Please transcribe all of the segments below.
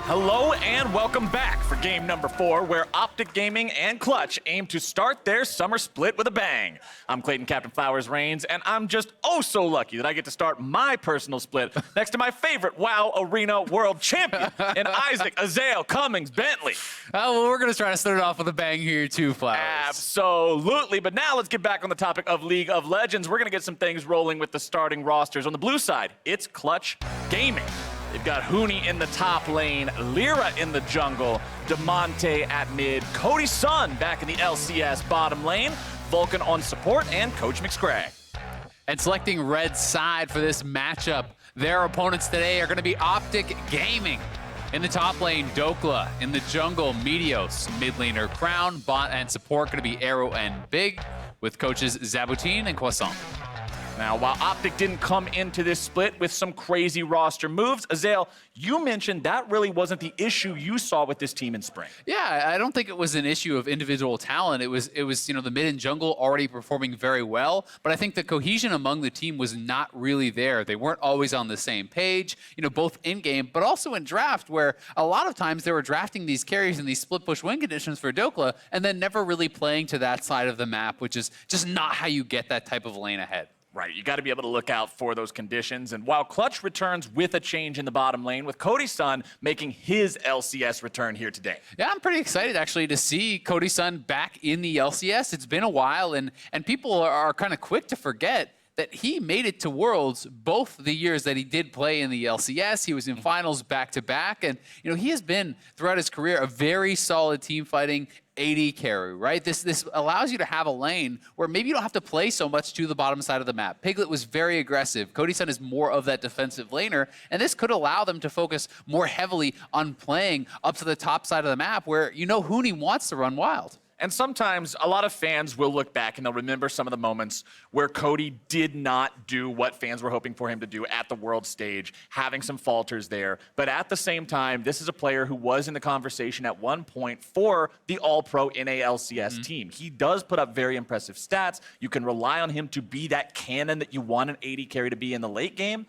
Hello and welcome back for game number 4, where OpTic Gaming and Clutch aim to start their summer split with a bang. I'm Clayton Captain Flowers Reigns, and I'm just oh so lucky that I get to start my personal split next to my favorite WoW Arena World Champion in Isaac Xayah Cummings Bentley. Well, we're going to try to start it off with a bang here too, Flowers. Absolutely, but now let's get back on the topic of League of Legends. We're going to get some things rolling with the starting rosters. On the blue side, it's Clutch Gaming. They've got Huni in the top lane, Lira in the jungle, Damonte at mid, Cody Sun back in the LCS bottom lane, Vulcan on support, and Coach McScrag. And selecting red side for this matchup, their opponents today are going to be OpTic Gaming. In the top lane, Dhokla. In the jungle, Meteos. Mid laner, Crown. Bot and support going to be Arrow and Big, with coaches Zabutin and Croissant. Now, while OpTic didn't come into this split with some crazy roster moves, Xayah, you mentioned that really wasn't the issue you saw with this team in spring. Yeah, I don't think it was an issue of individual talent. It was the mid and jungle already performing very well, but I think the cohesion among the team was not really there. They weren't always on the same page, both in game, but also in draft, where a lot of times they were drafting these carries in these split push win conditions for Dhokla, and then never really playing to that side of the map, which is just not how you get that type of lane ahead. Right, you got to be able to look out for those conditions. And while Clutch returns with a change in the bottom lane, with Cody Sun making his LCS return here today. Yeah, I'm pretty excited actually to see Cody Sun back in the LCS. It's been a while, and people are kind of quick to forget that he made it to Worlds both the years that he did play in the LCS. He was in finals back-to-back, and he has been, throughout his career, a very solid team fighting AD carry, right? This allows you to have a lane where maybe you don't have to play so much to the bottom side of the map. Piglet was very aggressive. Cody Sun is more of that defensive laner, and this could allow them to focus more heavily on playing up to the top side of the map where Huni wants to run wild. And sometimes a lot of fans will look back and they'll remember some of the moments where Cody did not do what fans were hoping for him to do at the world stage, having some falters there. But at the same time, this is a player who was in the conversation at one point for the All-Pro in a LCS team. He does put up very impressive stats. You can rely on him to be that cannon that you want an AD carry to be in the late game.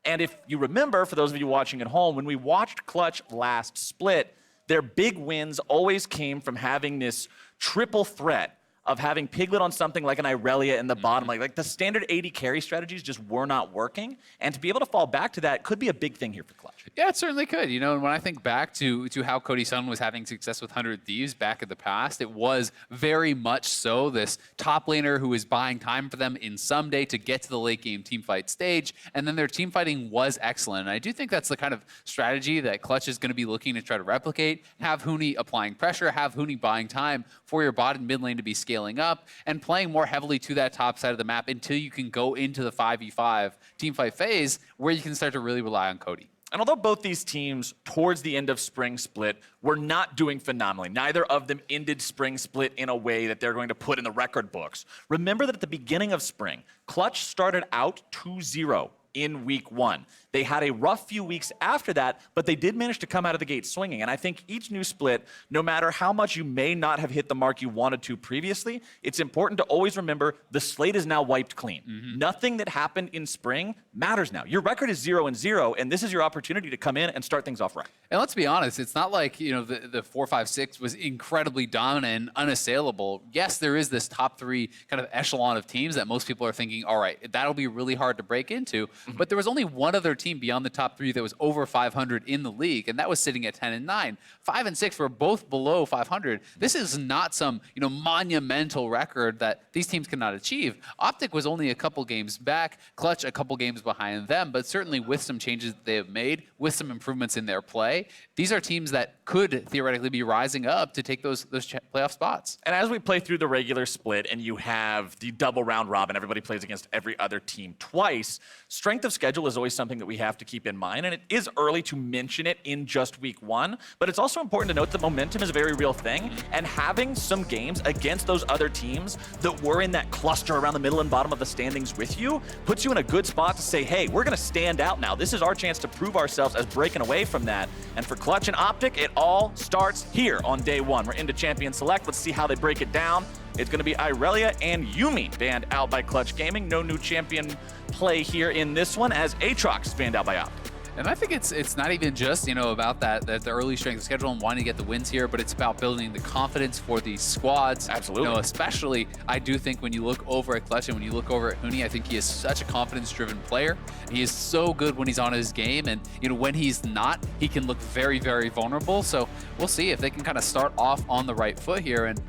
And if you remember, for those of you watching at home, when we watched Clutch last split, their big wins always came from having this triple threat of having Piglet on something like an Irelia in the bottom. Like the standard AD carry strategies just were not working. And to be able to fall back to that could be a big thing here for Clutch. Yeah, it certainly could. And when I think back to how Cody Sun was having success with 100 Thieves back in the past, it was very much so this top laner who is buying time for them in someday to get to the late game team fight stage. And then their team fighting was excellent. And I do think that's the kind of strategy that Clutch is going to be looking to try to replicate. Have Huni applying pressure, have Huni buying time for your bot and mid lane to be scaling up, and playing more heavily to that top side of the map until you can go into the 5v5 team fight phase where you can start to really rely on Cody. And although both these teams, towards the end of Spring Split, were not doing phenomenally, neither of them ended Spring Split in a way that they're going to put in the record books. Remember that at the beginning of Spring, Clutch started out 2-0 in week 1. They had a rough few weeks after that, but they did manage to come out of the gate swinging. And I think each new split, no matter how much you may not have hit the mark you wanted to previously, it's important to always remember the slate is now wiped clean. Nothing that happened in spring matters now. Your record is 0-0, and this is your opportunity to come in and start things off right. And let's be honest, it's not like the 4-5-6 was incredibly dominant and unassailable. Yes, there is this top 3 kind of echelon of teams that most people are thinking, all right, that'll be really hard to break into. But there was only one other team beyond the top 3 that was over 500 in the league, and that was sitting at 10-9. 5 and 6 were both below 500. This is not some monumental record that these teams cannot achieve. OpTic was only a couple games back, Clutch a couple games behind them, but certainly with some changes that they have made, with some improvements in their play, these are teams that could theoretically be rising up to take those playoff spots. And as we play through the regular split and you have the double round robin, everybody plays against every other team twice, strength of schedule is always something that we have to keep in mind, and it is early to mention it in just week 1, but it's also important to note that momentum is a very real thing, and having some games against those other teams that were in that cluster around the middle and bottom of the standings with you puts you in a good spot to say, hey, we're going to stand out now. This is our chance to prove ourselves as breaking away from that. And for Clutch and OpTic, it all starts here on day 1. We're into Champion Select. Let's see how they break it down. It's going to be Irelia and Yuumi banned out by Clutch Gaming. No new champion play here in this one, as Aatrox banned out by OpTic. And I think it's not even just, about that the early strength of schedule and wanting to get the wins here, but it's about building the confidence for these squads. Absolutely. Especially, I do think when you look over at Clutch and when you look over at Huni, I think he is such a confidence-driven player. He is so good when he's on his game, and when he's not, he can look very, very vulnerable. So we'll see if they can kind of start off on the right foot here. And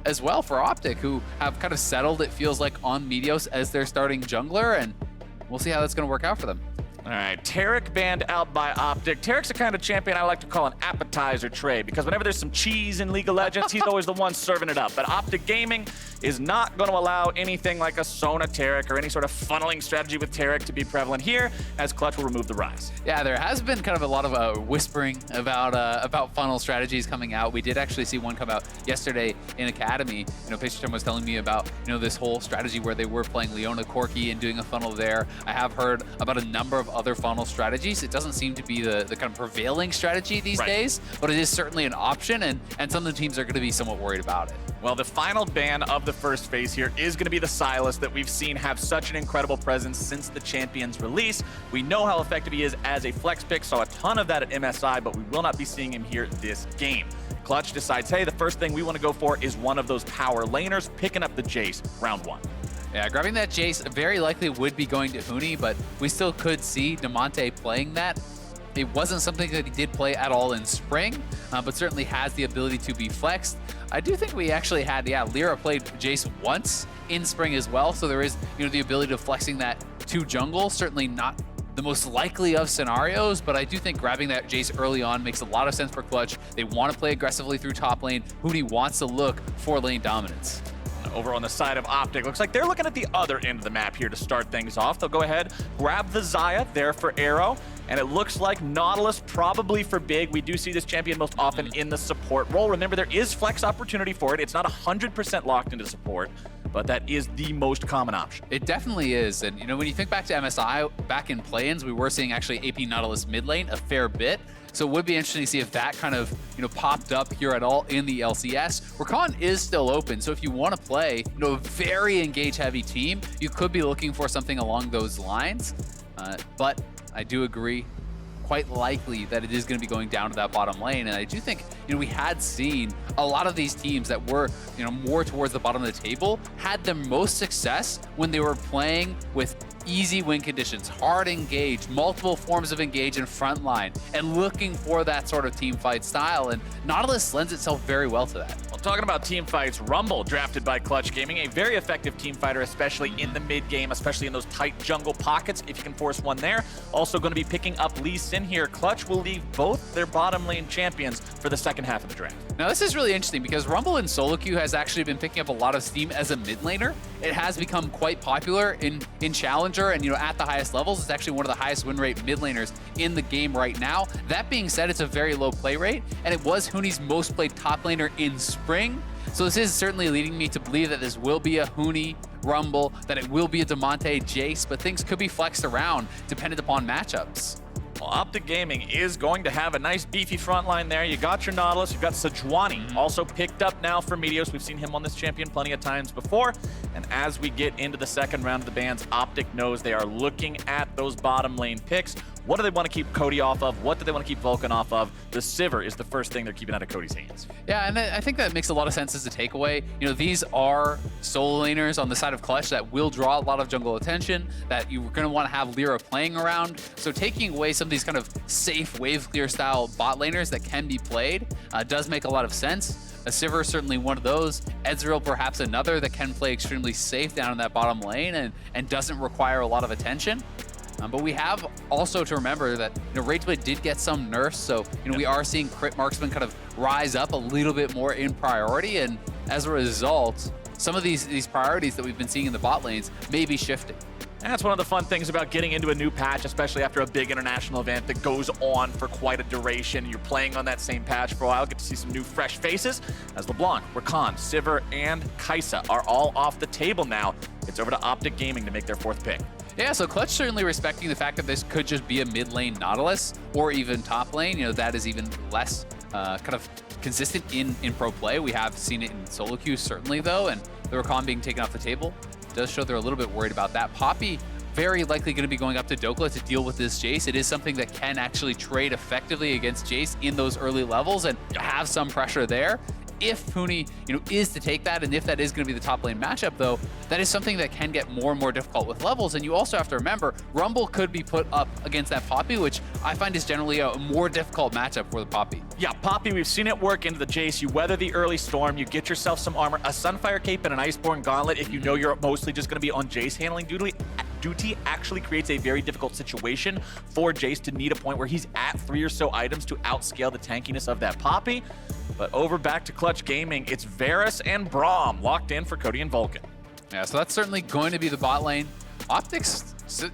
as well for OpTic, who have kind of settled, it feels like, on Meteos as their starting jungler, and we'll see how that's going to work out for them. All right, Taric banned out by OpTic. Taric's the kind of champion I like to call an appetizer tray, because whenever there's some cheese in League of Legends, he's always the one serving it up. But OpTic Gaming is not going to allow anything like a Sona Taric or any sort of funneling strategy with Taric to be prevalent here, as Clutch will remove the Rise. Yeah, there has been kind of a lot of whispering about funnel strategies coming out. We did actually see one come out yesterday in Academy. Patriot was telling me about this whole strategy where they were playing Leona Corki and doing a funnel there. I have heard about a number of other funnel strategies. It doesn't seem to be the kind of prevailing strategy these days, but it is certainly an option, and some of the teams are going to be somewhat worried about it. Well, the final ban of the first phase here is going to be the Sylas that we've seen have such an incredible presence since the Champion's release. We know how effective he is as a flex pick, saw a ton of that at MSI, but we will not be seeing him here this game. Clutch decides, hey, the first thing we want to go for is one of those power laners, picking up the Jayce round 1. Yeah, grabbing that Jayce very likely would be going to Huni, but we still could see Damonte playing that. It wasn't something that he did play at all in spring, but certainly has the ability to be flexed. I do think we actually had, Lira played Jayce once in spring as well, so there is, the ability of flexing that to jungle. Certainly not the most likely of scenarios, but I do think grabbing that Jayce early on makes a lot of sense for Clutch. They want to play aggressively through top lane. Huni wants to look for lane dominance. Over on the side of OpTic, looks like they're looking at the other end of the map here to start things off. They'll go ahead, grab the Xayah there for Arrow, and it looks like Nautilus probably for Big. We do see this champion most often in the support role. Remember, there is flex opportunity for it. It's not 100% locked into support, but that is the most common option. It definitely is, and when you think back to MSI, back in play-ins, we were seeing actually AP Nautilus mid lane a fair bit. So it would be interesting to see if that kind of, popped up here at all in the LCS. Rakan is still open, so if you want to play, a very engage-heavy team, you could be looking for something along those lines. But I do agree, quite likely that it is going to be going down to that bottom lane. And I do think, we had seen a lot of these teams that were, more towards the bottom of the table had the most success when they were playing with easy win conditions, hard engage, multiple forms of engage in front line, and looking for that sort of team fight style. And Nautilus lends itself very well to that. Well, talking about team fights, Rumble, drafted by Clutch Gaming, a very effective team fighter, especially in the mid game, especially in those tight jungle pockets, if you can force one there. Also going to be picking up Lee Sin here. Clutch will leave both their bottom lane champions for the second half of the draft. Now, this is really interesting because Rumble in solo queue has actually been picking up a lot of steam as a mid laner. It has become quite popular in Challenger and, at the highest levels. It's actually one of the highest win rate mid laners in the game right now. That being said, it's a very low play rate, and it was Huni's most played top laner in spring. So this is certainly leading me to believe that this will be a Huni Rumble, that it will be a Damonte Jayce, but things could be flexed around dependent upon matchups. Well, OpTic Gaming is going to have a nice beefy front line there. You got your Nautilus, you've got Sejuani, also picked up now for Meteos. We've seen him on this champion plenty of times before. And as we get into the second round of the bans, OpTic knows they are looking at those bottom lane picks. What do they want to keep Cody off of? What do they want to keep Vulcan off of? The Sivir is the first thing they're keeping out of Cody's hands. Yeah, and I think that makes a lot of sense as a takeaway. These are solo laners on the side of Clutch that will draw a lot of jungle attention, that you're going to want to have Lira playing around. So taking away some of these kind of safe wave clear style bot laners that can be played does make a lot of sense. A Sivir is certainly one of those. Ezreal perhaps another that can play extremely safe down in that bottom lane and doesn't require a lot of attention. But we have also to remember that Rageblade did get some nerfs, so we are seeing crit marksman kind of rise up a little bit more in priority, and as a result, some of these priorities that we've been seeing in the bot lanes may be shifting. That's one of the fun things about getting into a new patch, especially after a big international event that goes on for quite a duration. You're playing on that same patch for a while, get to see some new fresh faces as LeBlanc, Rakan, Sivir, and Xayah are all off the table now. It's over to OpTic Gaming to make their fourth pick. Yeah, so Clutch certainly respecting the fact that this could just be a mid lane Nautilus or even top lane. That is even less kind of consistent in pro play. We have seen it in solo queue certainly though, and the Rakan being taken off the table does show they're a little bit worried about that. Poppy very likely going to be going up to Dhokla to deal with this Jayce. It is something that can actually trade effectively against Jayce in those early levels and have some pressure there. If Huni, is to take that, and if that is going to be the top lane matchup, though, that is something that can get more and more difficult with levels. And you also have to remember, Rumble could be put up against that Poppy, which I find is generally a more difficult matchup for the Poppy. Yeah, Poppy, we've seen it work into the Jayce. You weather the early storm, you get yourself some armor, a Sunfire Cape and an Iceborne Gauntlet. If you know you're mostly just going to be on Jayce handling duty actually creates a very difficult situation for Jayce to need a point where he's at 3 or so items to outscale the tankiness of that Poppy. But over back to Clutch Gaming, it's Varus and Braum locked in for Cody and Vulcan. Yeah, so that's certainly going to be the bot lane. OpTic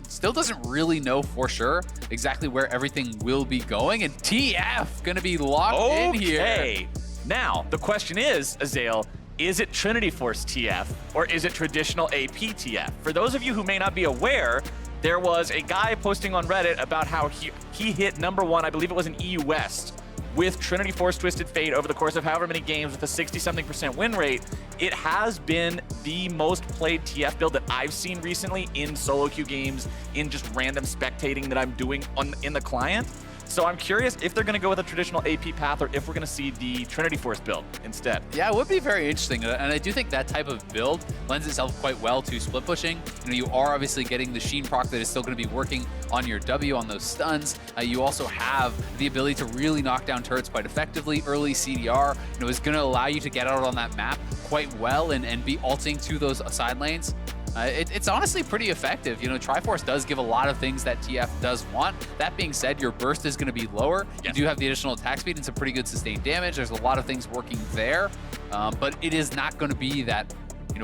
still doesn't really know for sure exactly where everything will be going, and TF going to be locked in here. Okay, now the question is, Azael, is it Trinity Force TF or is it traditional AP TF? For those of you who may not be aware, there was a guy posting on Reddit about how he hit #1, I believe it was in EU West, with Trinity Force Twisted Fate over the course of however many games with a 60-something% win rate. It has been the most played TF build that I've seen recently in solo queue games, in just random spectating that I'm doing in the client. So I'm curious if they're going to go with a traditional AP path or if we're going to see the Trinity Force build instead. Yeah, it would be very interesting, and I do think that type of build lends itself quite well to split pushing. You are obviously getting the Sheen proc that is still going to be working on your W on those stuns. You also have the ability to really knock down turrets quite effectively. Early CDR is going to allow you to get out on that map quite well and be ulting to those side lanes. It's honestly pretty effective. Triforce does give a lot of things that TF does want. That being said, your burst is going to be lower. Yes. You do have the additional attack speed and some pretty good sustained damage. There's a lot of things working there, but it is not going to be that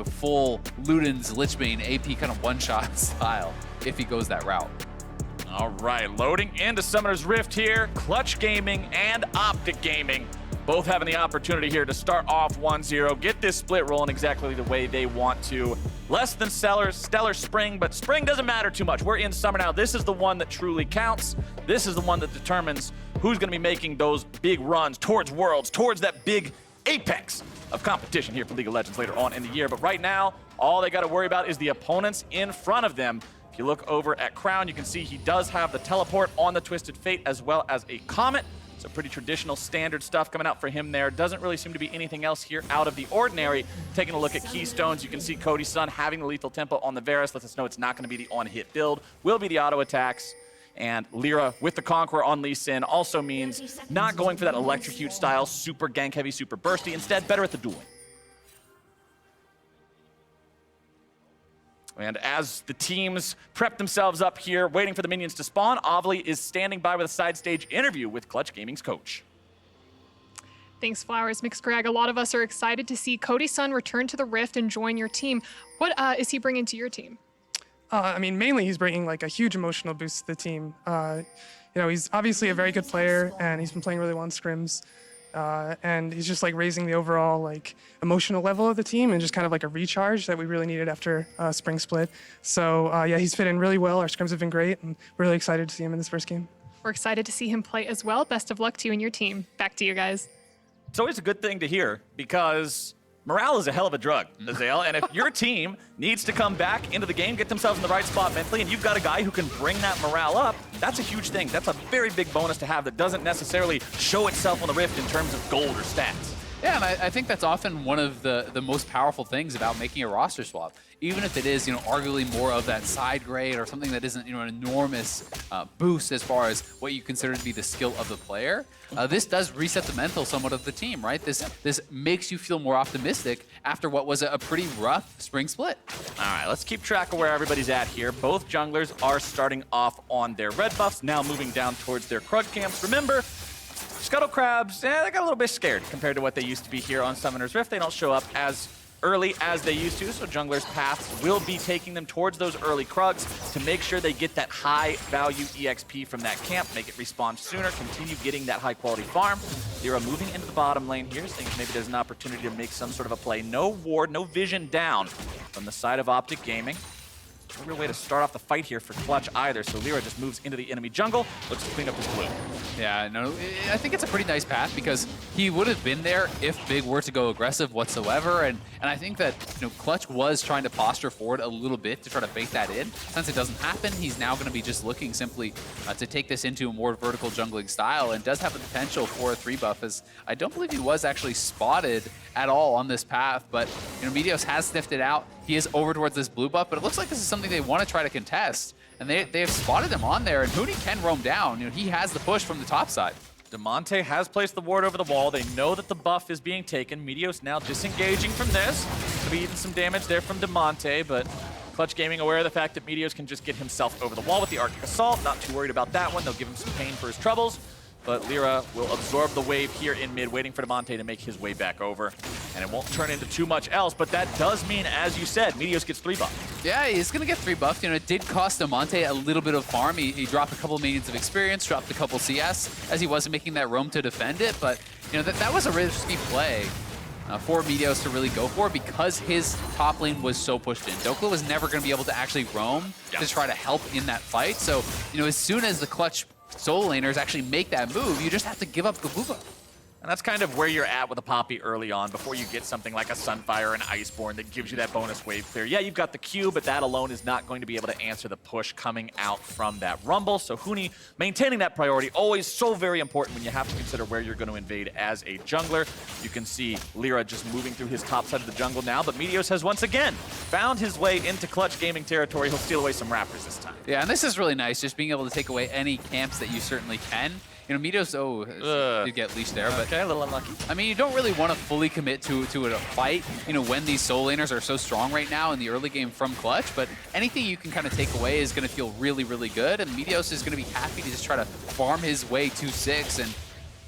full Luden's Lichbane AP kind of one-shot style if he goes that route. All right, loading into Summoner's Rift here. Clutch Gaming and OpTic Gaming both having the opportunity here to start off 1-0, get this split rolling exactly the way they want to. Less than stellar spring, but spring doesn't matter too much. We're in summer now. This is the one that truly counts. This is the one that determines who's going to be making those big runs towards Worlds, towards that big apex of competition here for League of Legends later on in the year. But right now, all they got to worry about is the opponents in front of them. If you look over at Crown, you can see he does have the teleport on the Twisted Fate as well as a Comet. So pretty traditional standard stuff coming out for him there. Doesn't really seem to be anything else here out of the ordinary. Taking a look at Keystones, you can see Cody Sun having the lethal tempo on the Varus. Lets us know it's not going to be the on-hit build. Will be the auto attacks. And Lira with the Conqueror on Lee Sin also means not going for that electrocute style, super gank heavy, super bursty. Instead, better at the dueling. And as the teams prep themselves up here, waiting for the minions to spawn, Ovly is standing by with a side stage interview with Clutch Gaming's coach. Thanks, Flowers. Mixcrag, a lot of us are excited to see Cody Sun return to the Rift and join your team. What is he bringing to your team? I mean, mainly he's bringing like a huge emotional boost to the team. He's obviously a very good player, and he's been playing really well in scrims. And he's just like raising the overall like emotional level of the team and just kind of like a recharge that we really needed after Spring Split. So yeah, he's fit in really well. Our scrims have been great, and we're really excited to see him in this first game. We're excited to see him play as well. Best of luck to you and your team. Back to you guys. It's always a good thing to hear because morale is a hell of a drug, Azael. And if your team needs to come back into the game, get themselves in the right spot mentally, and you've got a guy who can bring that morale up, that's a huge thing. That's a very big bonus to have that doesn't necessarily show itself on the Rift in terms of gold or stats. Yeah, and I think that's often one of the most powerful things about making a roster swap. Even if it is, arguably more of that side grade or something that isn't, an enormous boost as far as what you consider to be the skill of the player. This does reset the mental somewhat of the team, right? This makes you feel more optimistic after what was a pretty rough Spring Split. All right, let's keep track of where everybody's at here. Both junglers are starting off on their red buffs, now moving down towards their Krug camps. Remember, Scuttle Crabs, they got a little bit scared compared to what they used to be here on Summoner's Rift. They don't show up as early as they used to, so junglers' paths will be taking them towards those early Krugs to make sure they get that high-value EXP from that camp, make it respawn sooner, continue getting that high-quality farm. Lira moving into the bottom lane here, thinks maybe there's an opportunity to make some sort of a play. No ward, no vision down from the side of OpTic Gaming. no real way to start off the fight here for Clutch either, so Lira just moves into the enemy jungle, looks to clean up his blue. Yeah, no, I think it's a pretty nice path because he would have been there if Big were to go aggressive whatsoever, and I think that Clutch was trying to posture forward a little bit to try to bait that in. Since it doesn't happen, he's now going to be just looking simply to take this into a more vertical jungling style, and does have the potential for a 3 buff, as I don't believe he was actually spotted at all on this path, but Meteos has sniffed it out. He is over towards this blue buff, but it looks like this is something they want to try to contest. And they have spotted him on there, and Huni can roam down. He has the push from the top side. Damonte has placed the ward over the wall. They know that the buff is being taken. Meteos now disengaging from this. Could be eating some damage there from Damonte, but Clutch Gaming aware of the fact that Meteos can just get himself over the wall with the Arctic Assault. Not too worried about that one. They'll give him some pain for his troubles. But Lira will absorb the wave here in mid, waiting for Damonte to make his way back over. And it won't turn into too much else, but that does mean, as you said, Meteos gets 3 buff. Yeah, he's going to get 3 buffed. It did cost Damonte a little bit of farm. He dropped a couple minions of experience, dropped a couple CS, as he wasn't making that roam to defend it. But that was a risky play for Meteos to really go for, because his top lane was so pushed in. Dhokla was never going to be able to actually roam to try to help in that fight. So, as soon as the Clutch solo laners actually make that move, you just have to give up the blue buff. And that's kind of where you're at with a Poppy early on, before you get something like a Sunfire or an Iceborne that gives you that bonus wave clear. Yeah, you've got the Q, but that alone is not going to be able to answer the push coming out from that Rumble. So Huni maintaining that priority, always so very important when you have to consider where you're going to invade as a jungler. You can see Lira just moving through his top side of the jungle now, but Meteos has once again found his way into Clutch Gaming territory. He'll steal away some Raptors this time. Yeah, and this is really nice, just being able to take away any camps that you certainly can. Meteos, did get leashed there, but okay, a little unlucky. I mean, you don't really want to fully commit to a fight, when these solo laners are so strong right now in the early game from Clutch, but anything you can kind of take away is going to feel really, really good, and Meteos is going to be happy to just try to farm his way to 6 and,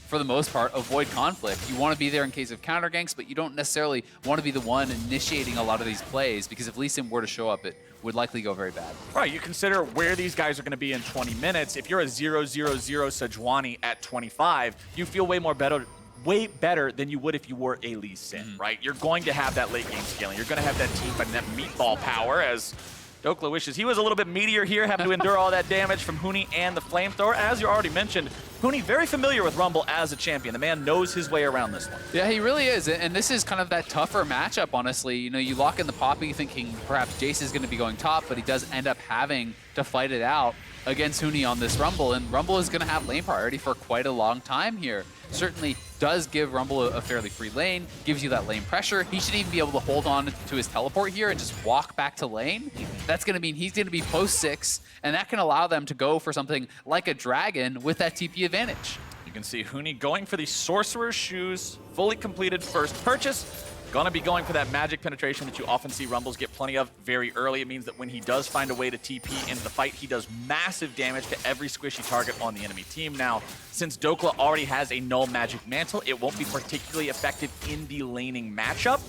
for the most part, avoid conflict. You want to be there in case of counter ganks, but you don't necessarily want to be the one initiating a lot of these plays, because if Lee Sin were to show up, it would likely go very bad. Right, you consider where these guys are going to be in 20 minutes. If you're a 0-0-0 Sejuani at 25, you feel way better than you would if you were a Lee Sin, right? You're going to have that late game scaling. You're going to have that team and that meatball power, as Dhokla wishes he was a little bit meatier here, having to endure all that damage from Huni and the flamethrower. As you already mentioned, Huni very familiar with Rumble as a champion. The man knows his way around this one. Yeah, he really is, and this is kind of that tougher matchup, honestly. You lock in the Poppy thinking perhaps Jayce is going to be going top, but he does end up having to fight it out against Huni on this Rumble, and Rumble is going to have lane priority for quite a long time here. Certainly does give Rumble a fairly free lane, gives you that lane pressure. He should even be able to hold on to his teleport here and just walk back to lane. That's going to mean he's going to be post 6, and that can allow them to go for something like a dragon with that TP advantage. You can see Huni going for the Sorcerer's Shoes, fully completed first purchase. Gonna be going for that magic penetration that you often see Rumbles get plenty of very early. It means that when he does find a way to TP into the fight, he does massive damage to every squishy target on the enemy team. Now, since Dhokla already has a null magic mantle, it won't be particularly effective in the laning matchup.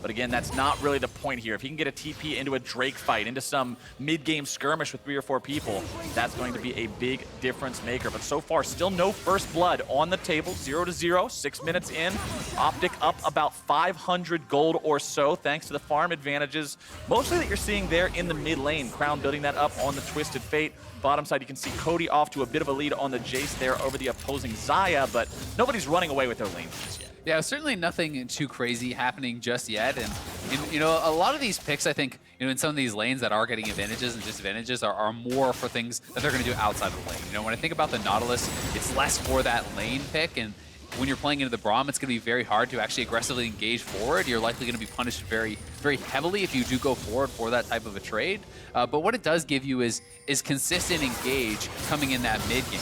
But again, that's not really the point here. If he can get a TP into a Drake fight, into some mid-game skirmish with 3 or 4 people, that's going to be a big difference maker. But so far, still no first blood on the table. 0-0, 6 minutes in. OpTic up about 500 gold or so, thanks to the farm advantages, mostly that you're seeing there in the mid lane. Crown building that up on the Twisted Fate. Bottom side, you can see Cody off to a bit of a lead on the Jayce there over the opposing Xayah, but nobody's running away with their lane just yet. Yeah, certainly nothing too crazy happening just yet. And, a lot of these picks, I think, in some of these lanes that are getting advantages and disadvantages are more for things that they're going to do outside of the lane. When I think about the Nautilus, it's less for that lane pick. And when you're playing into the Braum, it's going to be very hard to actually aggressively engage forward. You're likely going to be punished very, very heavily if you do go forward for that type of a trade. But what it does give you is consistent engage coming in that mid game.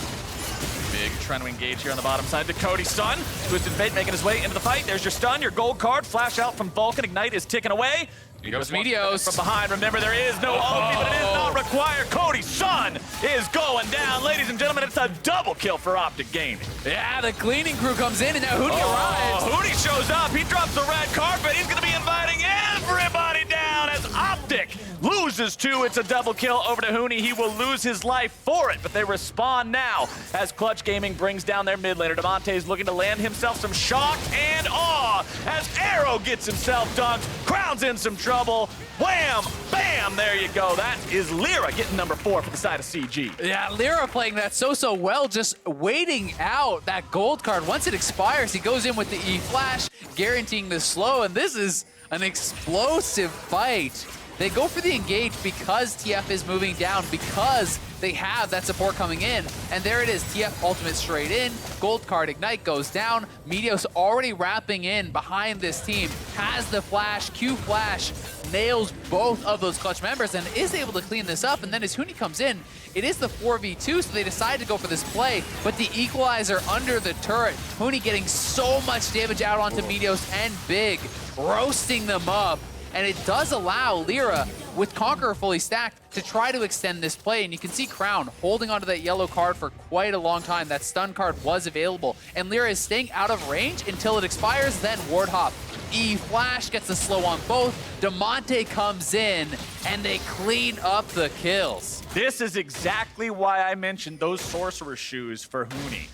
Big trying to engage here on the bottom side to Cody Sun. Twisted Fate making his way into the fight. There's your stun, your gold card. Flash out from Vulcan. Ignite is ticking away. Here goes Meteos. From behind, remember there is no ulti, but it is not required. Cody Sun is going down. Ladies and gentlemen, it's a double kill for OpTic Gaming. Yeah, the cleaning crew comes in, and now Huni arrives. Huni shows up. He drops the red carpet. He's going to be inviting everybody down as OpTic loses 2. It's a double kill over to Huni. He will lose his life for it, but they respond now as Clutch Gaming brings down their mid laner. Damonte is looking to land himself some shock and awe out as Arrow gets himself dunked. Crown's in some trouble. Wham! Bam! There you go. That is Lira getting number 4 for the side of CG. Yeah, Lira playing that so well, just waiting out that gold card. Once it expires, he goes in with the E-Flash, guaranteeing the slow, and this is an explosive fight. They go for the engage because TF is moving down, because they have that support coming in. And there it is, TF ultimate straight in, gold card ignite goes down. Meteos already wrapping in behind this team, has the flash, Q flash, nails both of those clutch members and is able to clean this up. And then as Huni comes in, it is the 4v2, so they decide to go for this play, but the equalizer under the turret, Huni getting so much damage out onto Meteos and Big, roasting them up. And it does allow Lira, with Conqueror fully stacked, to try to extend this play. And you can see Crown holding onto that yellow card for quite a long time. That stun card was available. And Lira is staying out of range until it expires, then Ward Hop. E-Flash gets the slow on both. Damonte comes in, and they clean up the kills. This is exactly why I mentioned those Sorcerer shoes for Huni.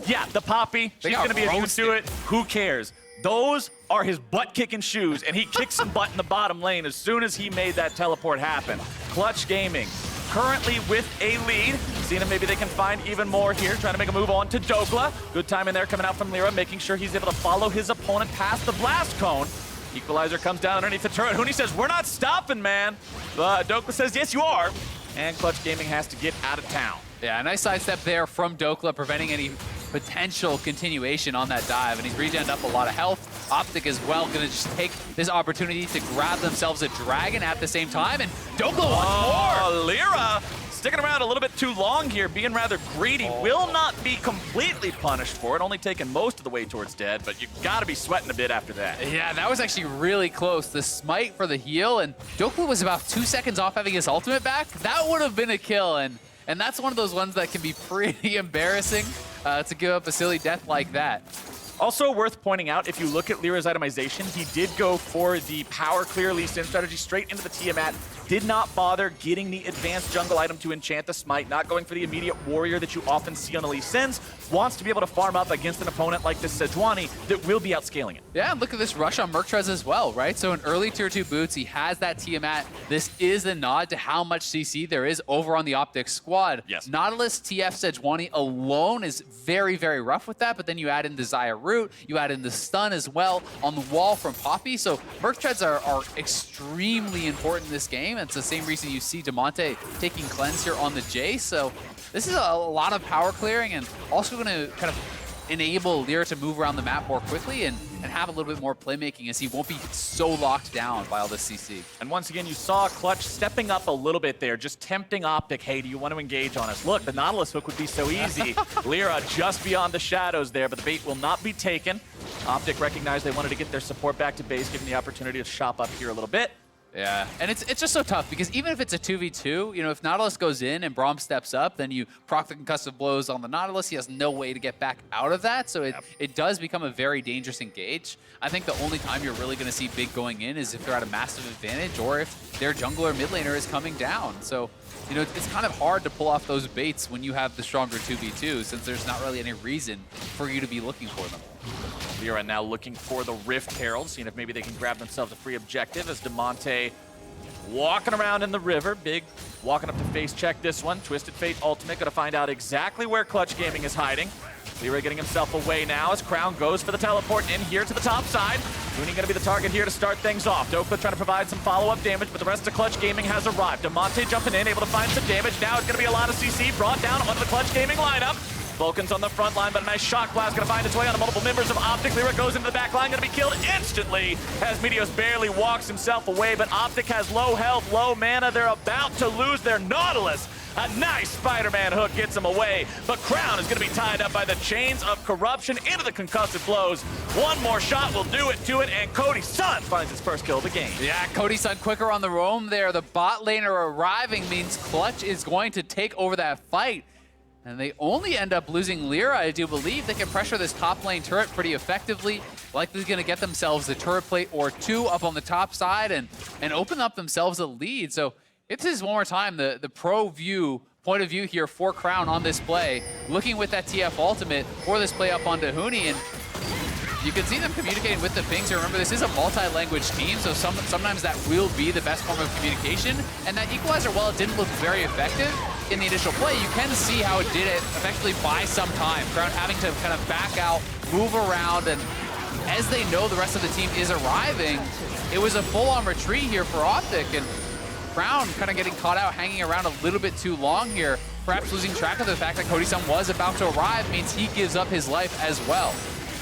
Yeah, the Poppy, she's going to be able to do it. Who cares? Those are his butt-kicking shoes, and he kicked some butt in the bottom lane as soon as he made that teleport happen. Clutch Gaming currently with a lead. Seeing if maybe they can find even more here, trying to make a move on to Dhokla. Good time in there coming out from Lira, making sure he's able to follow his opponent past the blast cone. Equalizer comes down underneath the turret. Huni says, we're not stopping, man. Dhokla says, yes, you are. And Clutch Gaming has to get out of town. Yeah, nice sidestep there from Dhokla, preventing any potential continuation on that dive, and he's regened up a lot of health. OpTic as well, gonna just take this opportunity to grab themselves a dragon at the same time, and Dhokla wants more! Lira sticking around a little bit too long here, being rather greedy. Will not be completely punished for it, only taking most of the way towards dead, but you gotta be sweating a bit after that. Yeah, that was actually really close. The smite for the heal, and Dhokla was about 2 seconds off having his ultimate back. That would have been a kill, and that's one of those ones that can be pretty embarrassing to give up a silly death like that. Also worth pointing out, if you look at Lira's itemization, he did go for the power clear Lee Sin strategy straight into the Tiamat. Did not bother getting the advanced jungle item to enchant the smite, not going for the immediate warrior that you often see on the Lee Sins. Wants to be able to farm up against an opponent like this Sejuani that will be outscaling it. Yeah, and look at this rush on Merctrez as well, right? So in early tier 2 boots, he has that Tiamat. This is a nod to how much CC there is over on the OpTic squad. Yes. Nautilus, TF, Sejuani alone is very, very rough with that, but then you add in the Xayah root, you add in the stun as well on the wall from Poppy. So Merctrez are extremely important in this game, and it's the same reason you see Damonte taking cleanse here on the Jayce. So this is a lot of power clearing, and also going to kind of enable Lira to move around the map more quickly and have a little bit more playmaking, as he won't be so locked down by all this CC. And once again, you saw Clutch stepping up a little bit there, just tempting OpTic. Hey, do you want to engage on us? Look, the Nautilus hook would be so easy. Lira just beyond the shadows there, but the bait will not be taken. OpTic recognized they wanted to get their support back to base, given the opportunity to shop up here a little bit. Yeah, and it's just so tough because even if it's a 2v2, you know, if Nautilus goes in and Braum steps up, then you proc the concussive blows on the Nautilus. He has no way to get back out of that, so it does become a very dangerous engage. I think the only time you're really going to see Big going in is if they're at a massive advantage or if their jungler mid laner is coming down. So, you know, it's kind of hard to pull off those baits when you have the stronger 2v2, since there's not really any reason for you to be looking for them. Lira now looking for the Rift Herald, seeing if maybe they can grab themselves a free objective as Damonte walking around in the river. Big walking up to face check this one. Twisted Fate ultimate, gonna find out exactly where Clutch Gaming is hiding. Lira getting himself away now as Crown goes for the teleport in here to the top side. Huni gonna be the target here to start things off. Dhokla trying to provide some follow-up damage, but the rest of Clutch Gaming has arrived. Damonte jumping in, able to find some damage. Now it's gonna be a lot of CC brought down onto the Clutch Gaming lineup. Vulcan's on the front line, but a nice shock blast gonna find its way onto multiple members of OpTic. Lira goes into the back line, gonna be killed instantly as Meteos barely walks himself away, but OpTic has low health, low mana. They're about to lose their Nautilus. A nice Spider-Man hook gets him away, but Crown is gonna be tied up by the chains of corruption into the concussive blows. One more shot will do it to it, and Cody Sun finds his first kill of the game. Yeah, Cody Sun quicker on the roam there. The bot laner arriving means Clutch is going to take over that fight. And they only end up losing Lira, I do believe. They can pressure this top lane turret pretty effectively. Likely going to get themselves a turret plate or two up on the top side and open up themselves a lead. So if this is one more time, the pro view, point of view here for Crown on this play, looking with that TF ultimate for this play up onto Huni. And You can see them communicating with the pings here. Remember, this is a multi-language team, so sometimes that will be the best form of communication. And that equalizer, while it didn't look very effective in the initial play, you can see how it did it effectively buy some time. Crown having to kind of back out, move around, and as they know the rest of the team is arriving, it was a full-on retreat here for OpTic, and Crown kind of getting caught out, hanging around a little bit too long here, perhaps losing track of the fact that Cody Sun was about to arrive means he gives up his life as well.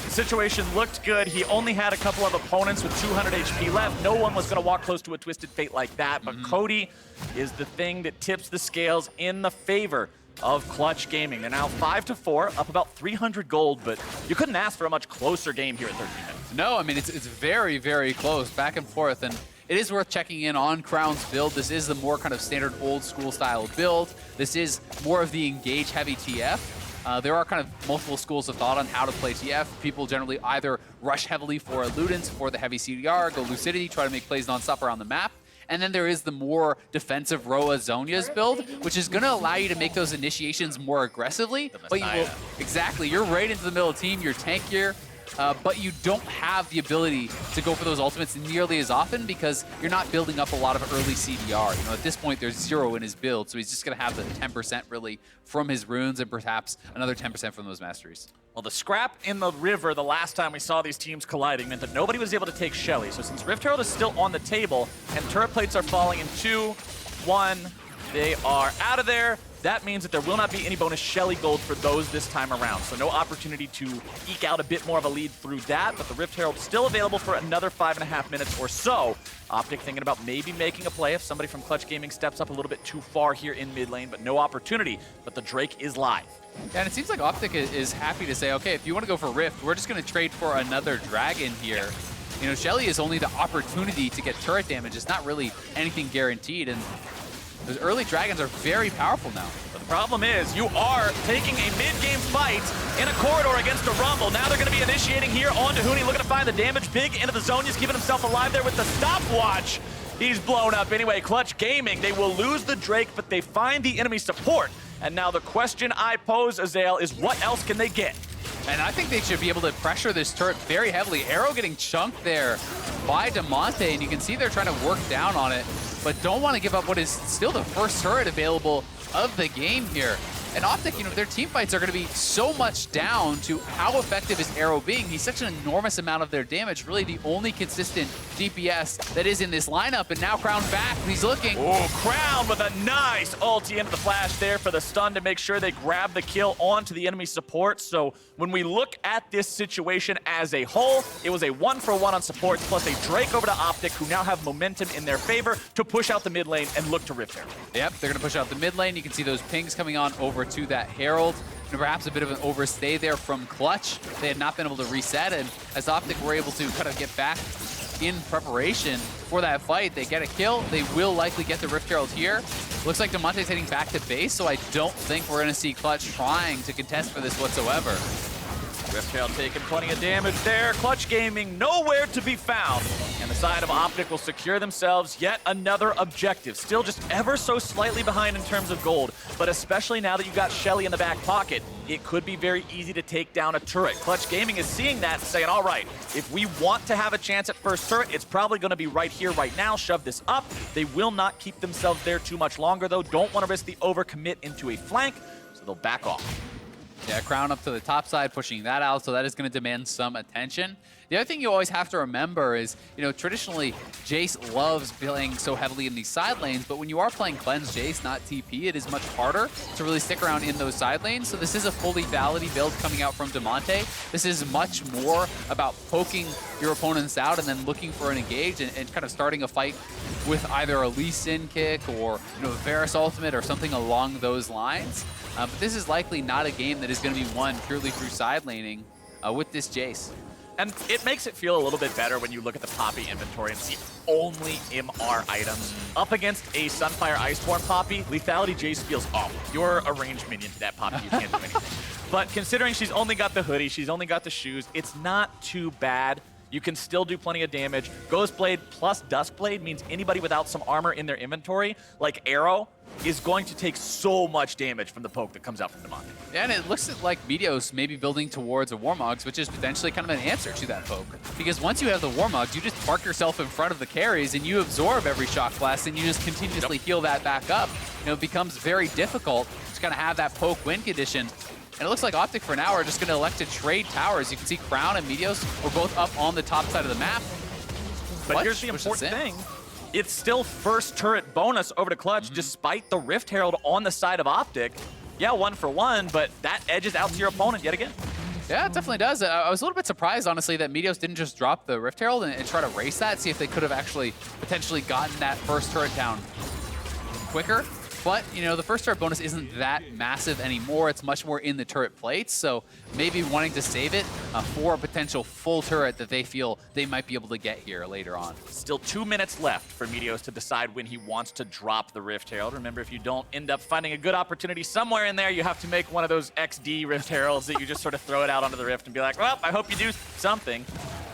The situation looked good. He only had a couple of opponents with 200 HP left. No one was going to walk close to a Twisted Fate like that, but Cody is the thing that tips the scales in the favor of Clutch Gaming. They're now 5-4, up about 300 gold, but you couldn't ask for a much closer game here at 13 minutes. No, I mean, it's very, very close, back and forth, and it is worth checking in on Crown's build. This is the more kind of standard old school style build. This is more of the engage heavy TF. There are kind of multiple schools of thought on how to play TF. People generally either rush heavily for Ludens for the heavy CDR, go Lucidity, try to make plays non-stop around the map. And then there is the more defensive Roa Zhonya's build, which is going to allow you to make those initiations more aggressively. But you will, exactly, you're right into the middle of the team, you're tankier. But you don't have the ability to go for those ultimates nearly as often because you're not building up a lot of early CDR. You know, at this point, there's 0 in his build, so he's just going to have the 10% really from his runes and perhaps another 10% from those masteries. Well, the scrap in the river the last time we saw these teams colliding meant that nobody was able to take Shelly. So since Rift Herald is still on the table and turret plates are falling in 2, 1, they are out of there. That means that there will not be any bonus Shelly gold for those this time around. So no opportunity to eke out a bit more of a lead through that, but the Rift Herald still available for another 5.5 minutes or so. OpTic thinking about maybe making a play if somebody from Clutch Gaming steps up a little bit too far here in mid lane, but no opportunity. But the Drake is live. Yeah, and it seems like OpTic is happy to say, okay, if you want to go for Rift, we're just going to trade for another Dragon here. You know, Shelly is only the opportunity to get turret damage. It's not really anything guaranteed, and those early Dragons are very powerful now. But the problem is you are taking a mid-game fight in a corridor against a Rumble. Now they're going to be initiating here onto Huni, looking to find the damage. Big into the zone. He's keeping himself alive there with the stopwatch. He's blown up anyway. Clutch Gaming, they will lose the Drake, but they find the enemy support. And now the question I pose, Azael, is what else can they get? And I think they should be able to pressure this turret very heavily. Arrow getting chunked there by Damonte, and you can see they're trying to work down on it, but don't want to give up what is still the first turret available of the game here. And OpTic, you know, their team fights are going to be so much down to how effective is Arrow being. He's such an enormous amount of their damage, really the only consistent DPS that is in this lineup. And now Crown back, and he's looking. Oh, Crown with a nice ulti into the flash there for the stun to make sure they grab the kill onto the enemy support. So when we look at this situation as a whole, it was a 1-for-1 on supports plus a Drake over to OpTic, who now have momentum in their favor to push out the mid lane and look to Rift Herald. Yep, they're going to push out the mid lane. You can see those pings coming on over to that Herald. And perhaps a bit of an overstay there from Clutch. They had not been able to reset, and as OpTic were able to kind of get back in preparation for that fight, they get a kill. They will likely get the Rift Herald here. Looks like Damonte's heading back to base, so I don't think we're going to see Clutch trying to contest for this whatsoever. Rift Herald taking plenty of damage there. Clutch Gaming nowhere to be found. And the side of OpTic will secure themselves yet another objective. Still just ever so slightly behind in terms of gold, but especially now that you've got Shelly in the back pocket, it could be very easy to take down a turret. Clutch Gaming is seeing that and saying, all right, if we want to have a chance at first turret, it's probably going to be right here, right now. Shove this up. They will not keep themselves there too much longer, though. Don't want to risk the overcommit into a flank, so they'll back off. Yeah, Crown up to the top side, pushing that out, so that is going to demand some attention. The other thing you always have to remember is, you know, traditionally, Jayce loves playing so heavily in these side lanes, but when you are playing Cleanse Jayce, not TP, it is much harder to really stick around in those side lanes. So this is a full lethality build coming out from Damonte. This is much more about poking your opponents out and then looking for an engage and kind of starting a fight with either a Lee Sin kick or, you know, a Varus ultimate or something along those lines. But this is likely not a game that is going to be won purely through side laning with this Jayce. And it makes it feel a little bit better when you look at the Poppy inventory and see only MR items. Up against a Sunfire Iceborne Poppy, lethality Jayce feels awful. You're a ranged minion to that Poppy, you can't do anything. But considering she's only got the hoodie, she's only got the shoes, it's not too bad. you can still do plenty of damage. Ghostblade plus Duskblade means anybody without some armor in their inventory, like Arrow, is going to take so much damage from the poke that comes out from Damonte. Yeah, and it looks like Meteos may be building towards a Warmogs, which is potentially kind of an answer to that poke. Because once you have the Warmogs, you just park yourself in front of the carries and you absorb every shock blast and you just continuously heal that back up. You know, it becomes very difficult to kind of have that poke win condition. And it looks like OpTic for now are just going to elect to trade towers. You can see Crown and Meteos were both up on the top side of the map. But here's the important thing. It's still first turret bonus over to Clutch, despite the Rift Herald on the side of OpTic. Yeah, 1-for-1, but that edges out to your opponent yet again. Yeah, it definitely does. I was a little bit surprised, honestly, that Meteos didn't just drop the Rift Herald and try to race that, see if they could have actually potentially gotten that first turret down quicker. But, you know, the first turret bonus isn't that massive anymore. It's much more in the turret plates, so maybe wanting to save it for a potential full turret that they feel they might be able to get here later on. Still 2 minutes left for Meteos to decide when he wants to drop the Rift Herald. Remember, if you don't end up finding a good opportunity somewhere in there, you have to make one of those XD Rift Heralds that you just sort of throw it out onto the Rift and be like, well, I hope you do something.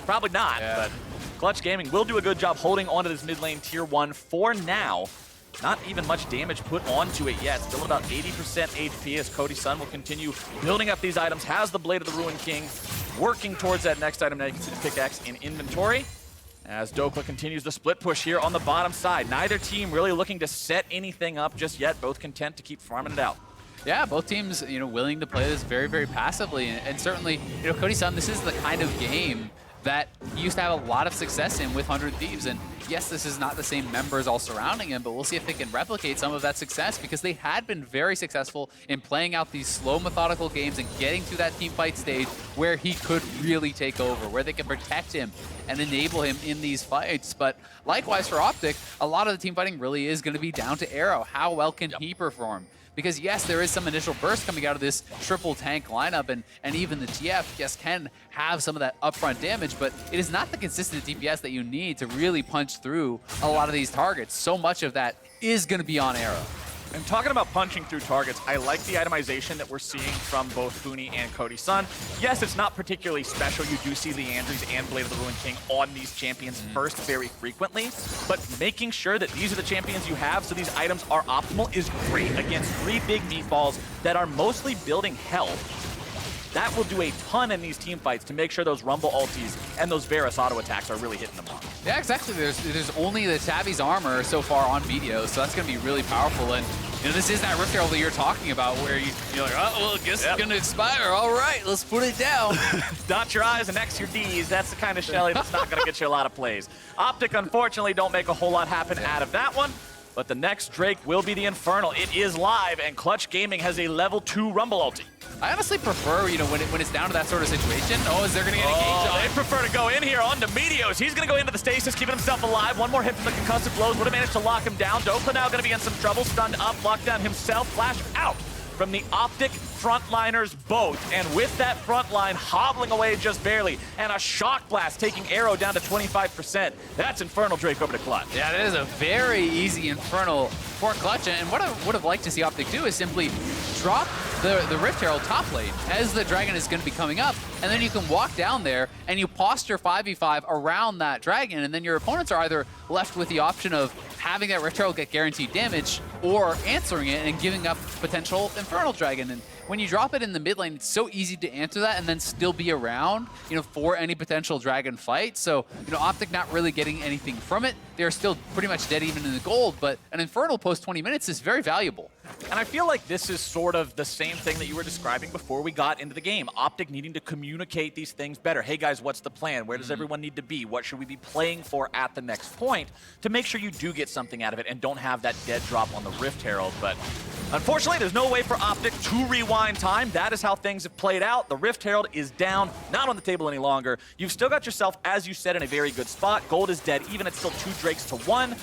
Probably not, but Clutch Gaming will do a good job holding onto this mid lane tier 1 for now. Not even much damage put onto it yet. Still about 80% HP as Cody Sun will continue building up these items. Has the Blade of the Ruined King, working towards that next item. Now you can see the pickaxe in inventory. As Dhokla continues the split push here on the bottom side. Neither team really looking to set anything up just yet. Both content to keep farming it out. Yeah, both teams, you know, willing to play this very, very passively. And certainly, you know, Cody Sun, this is the kind of game that he used to have a lot of success in with 100 Thieves. And yes, this is not the same members all surrounding him, but we'll see if they can replicate some of that success, because they had been very successful in playing out these slow, methodical games and getting to that team fight stage where he could really take over, where they can protect him and enable him in these fights. But likewise for OpTic, a lot of the team fighting really is going to be down to Arrow. How well can he perform? Because yes, there is some initial burst coming out of this triple tank lineup, and even the TF, yes, can have some of that upfront damage, but it is not the consistent DPS that you need to really punch through a lot of these targets. So much of that is going to be on Arrow. And talking about punching through targets, I like the itemization that we're seeing from both Huni and Cody Sun. Yes, it's not particularly special. You do see the Andrews and Blade of the Ruined King on these champions first very frequently, but making sure that these are the champions you have so these items are optimal is great against 3 big meatballs that are mostly building health. That will do a ton in these team fights to make sure those Rumble ultis and those Varus auto attacks are really hitting the mark. Yeah, exactly. There's only the Tabby's armor so far on Meteos, so that's going to be really powerful. And you know, this is that Rift Herald that you're talking about, where you're like, oh, well, I guess it's going to expire. All right, let's put it down. Dot your I's and X your D's. That's the kind of Shelly that's not going to get you a lot of plays. OpTic, unfortunately, don't make a whole lot happen out of that one. But the next Drake will be the Infernal. It is live, and Clutch Gaming has a level 2 Rumble ulti. I honestly prefer, you know, when it's down to that sort of situation. Oh, is there going to get engaged on? They prefer to go in here onto Meteos. He's going to go into the stasis, keeping himself alive. One more hit from the concussive blows would have managed to lock him down. Dhokla now going to be in some trouble. Stunned up, lockdown himself. Flash out from the OpTic frontliners both. And with that front line hobbling away just barely, and a shock blast taking Arrow down to 25%. That's Infernal Drake over to Clutch. Yeah, it is a very easy Infernal for Clutch. And what I would have liked to see OpTic do is simply drop the Rift Herald top lane as the dragon is going to be coming up, and then you can walk down there and you posture 5v5 around that dragon, and then your opponents are either left with the option of having that Rift Herald get guaranteed damage or answering it and giving up potential Infernal Dragon. And when you drop it in the mid lane, it's so easy to answer that and then still be around, you know, for any potential dragon fight. So, you know, OpTic not really getting anything from it. They're still pretty much dead even in the gold, but an Infernal post 20 minutes is very valuable. And I feel like this is sort of the same thing that you were describing before we got into the game. OpTic needing to communicate these things better. Hey guys, what's the plan? Where does everyone need to be? What should we be playing for at the next point to make sure you do get something out of it and don't have that dead drop on the Rift Herald. But unfortunately, there's no way for OpTic to rewind time. That is how things have played out. The Rift Herald is down, not on the table any longer. You've still got yourself, as you said, in a very good spot. Gold is dead, even it's still 2 Drakes to 1.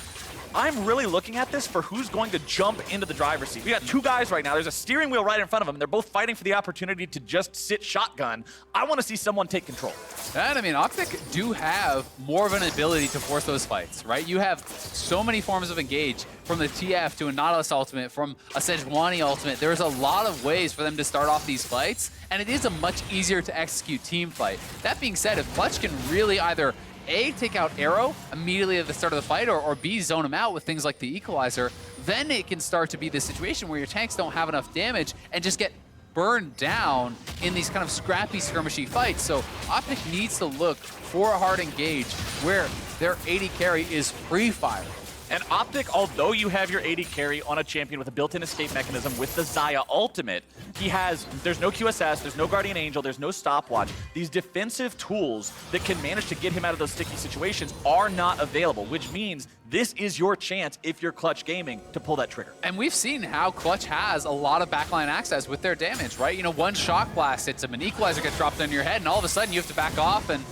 I'm really looking at this for who's going to jump into the driver's seat. We got two guys right now. There's a steering wheel right in front of them, and they're both fighting for the opportunity to just sit shotgun. I want to see someone take control. And I mean, OpTic do have more of an ability to force those fights, right? You have so many forms of engage, from the TF to a Nautilus ultimate, from a Sejuani ultimate. There's a lot of ways for them to start off these fights, and it is a much easier to execute team fight. That being said, if Clutch can really either A, take out Arrow immediately at the start of the fight, or B, zone him out with things like the Equalizer, then it can start to be the situation where your tanks don't have enough damage and just get burned down in these kind of scrappy, skirmishy fights. So OpTic needs to look for a hard engage where their AD carry is free fire. And OpTic, although you have your AD carry on a champion with a built-in escape mechanism with the Xayah ultimate, there's no QSS, there's no Guardian Angel, there's no stopwatch. These defensive tools that can manage to get him out of those sticky situations are not available, which means this is your chance, if you're Clutch Gaming, to pull that trigger. And we've seen how Clutch has a lot of backline access with their damage, right? You know, one shock blast hits him, an Equalizer gets dropped on your head, and all of a sudden you have to back off and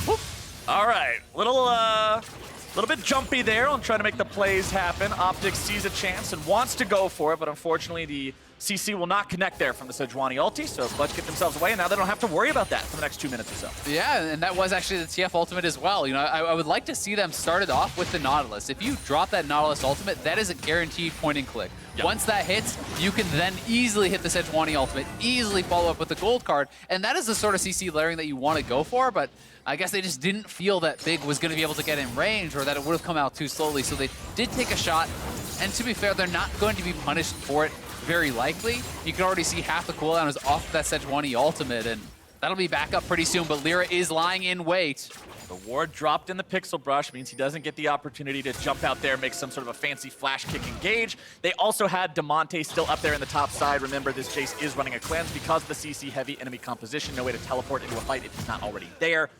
whoop. All right, little bit jumpy there on trying to make the plays happen. OpTic sees a chance and wants to go for it, but unfortunately the CC will not connect there from the Sejuani ulti, so Clutch get themselves away, and now they don't have to worry about that for the next 2 minutes or so. Yeah, and that was actually the TF ultimate as well. You know, I would like to see them started off with the Nautilus. If you drop that Nautilus ultimate, that is a guaranteed point and click. Yep. Once that hits, you can then easily hit the Sejuani ultimate, easily follow up with the gold card, and that is the sort of CC layering that you want to go for, but I guess they just didn't feel that Big was going to be able to get in range, or that it would have come out too slowly, so they did take a shot, and to be fair, they're not going to be punished for it very likely. You can already see half the cooldown is off that Sejuani ultimate, and that'll be back up pretty soon, but Lira is lying in wait. The ward dropped in the pixel brush, means he doesn't get the opportunity to jump out there, make some sort of a fancy flash kick engage. They also had Damonte still up there in the top side. Remember, this Jayce is running a cleanse because of the CC heavy enemy composition. No way to teleport into a fight if he's not already there.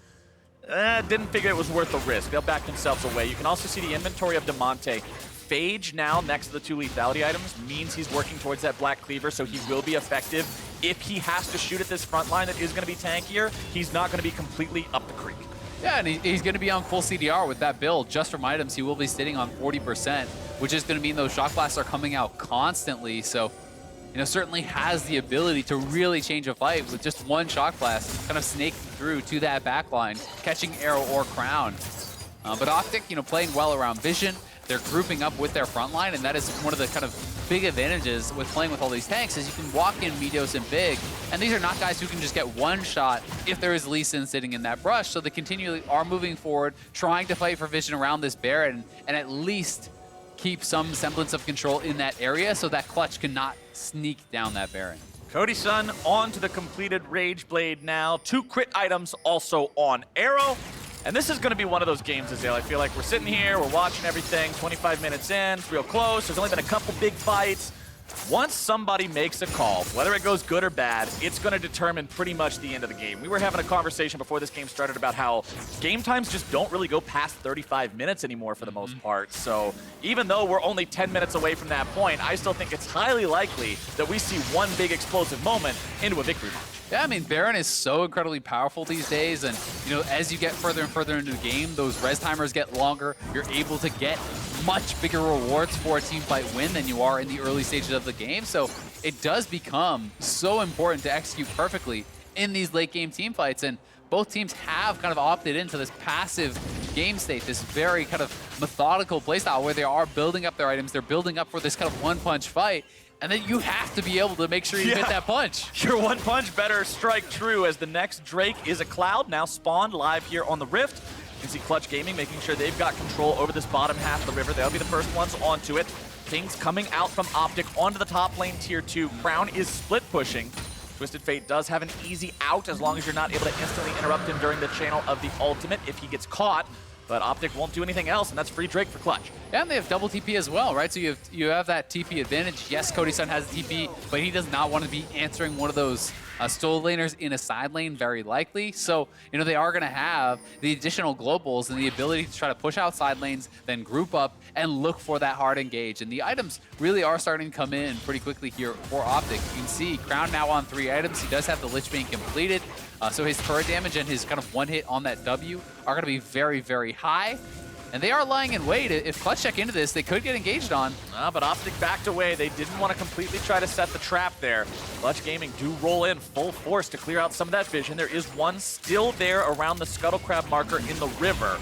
Didn't figure it was worth the risk. They'll back themselves away. You can also see the inventory of Damonte. Phage now next to the 2 lethality items means he's working towards that Black Cleaver, so he will be effective. If he has to shoot at this front line that is going to be tankier, he's not going to be completely up the creek. Yeah, and he's going to be on full CDR with that build. Just from items, he will be sitting on 40%, which is going to mean those shock blasts are coming out constantly. So, you know, certainly has the ability to really change a fight with just one shock blast, kind of snaking through to that backline, catching Arrow or Crown. But OpTic, you know, playing well around Vision. They're grouping up with their front line, and that is one of the kind of big advantages with playing with all these tanks, is you can walk in Meteos and Big, and these are not guys who can just get one shot if there is Lee Sin sitting in that brush, so they continually are moving forward, trying to fight for Vision around this Baron, and at least keep some semblance of control in that area so that Clutch cannot sneak down that Baron. Cody Sun on to the completed Rage Blade now. 2 crit items also on Arrow. And this is going to be one of those games, Azale. I feel like we're sitting here, we're watching everything, 25 minutes in, it's real close. There's only been a couple big fights. Once somebody makes a call, whether it goes good or bad, it's going to determine pretty much the end of the game. We were having a conversation before this game started about how game times just don't really go past 35 minutes anymore for the most part. So even though we're only 10 minutes away from that point, I still think it's highly likely that we see one big explosive moment into a victory match. Yeah, I mean, Baron is so incredibly powerful these days, and, you know, as you get further and further into the game, those res timers get longer. You're able to get much bigger rewards for a team fight win than you are in the early stages of the game, so it does become so important to execute perfectly in these late game team fights, and both teams have kind of opted into this passive game state, this very kind of methodical playstyle where they are building up their items, they're building up for this kind of one-punch fight, and then you have to be able to make sure you hit that punch. Your one punch better strike true, as the next Drake is a Cloud, now spawned live here on the Rift. You can see Clutch Gaming making sure they've got control over this bottom half of the river. They'll be the first ones onto it. Kings coming out from OpTic onto the top lane tier 2. Crown is split pushing. Twisted Fate does have an easy out as long as you're not able to instantly interrupt him during the channel of the ultimate if he gets caught. But OpTic won't do anything else, and that's free Drake for Clutch. Yeah, and they have double TP as well, right? So you have that TP advantage. Yes, Cody Sun has TP, but he does not want to be answering one of those stole laners in a side lane, very likely. So, you know, they are going to have the additional globals and the ability to try to push out side lanes, then group up and look for that hard engage. And the items really are starting to come in pretty quickly here for OpTic. You can see Crown now on 3 items. He does have the Lich Bane completed. So his turret damage and his kind of one hit on that W are going to be very, very high. And they are lying in wait. If Clutch check into this, they could get engaged on. But OpTic backed away. They didn't want to completely try to set the trap there. Clutch Gaming do roll in full force to clear out some of that vision. There is one still there around the Scuttle Crab marker in the river.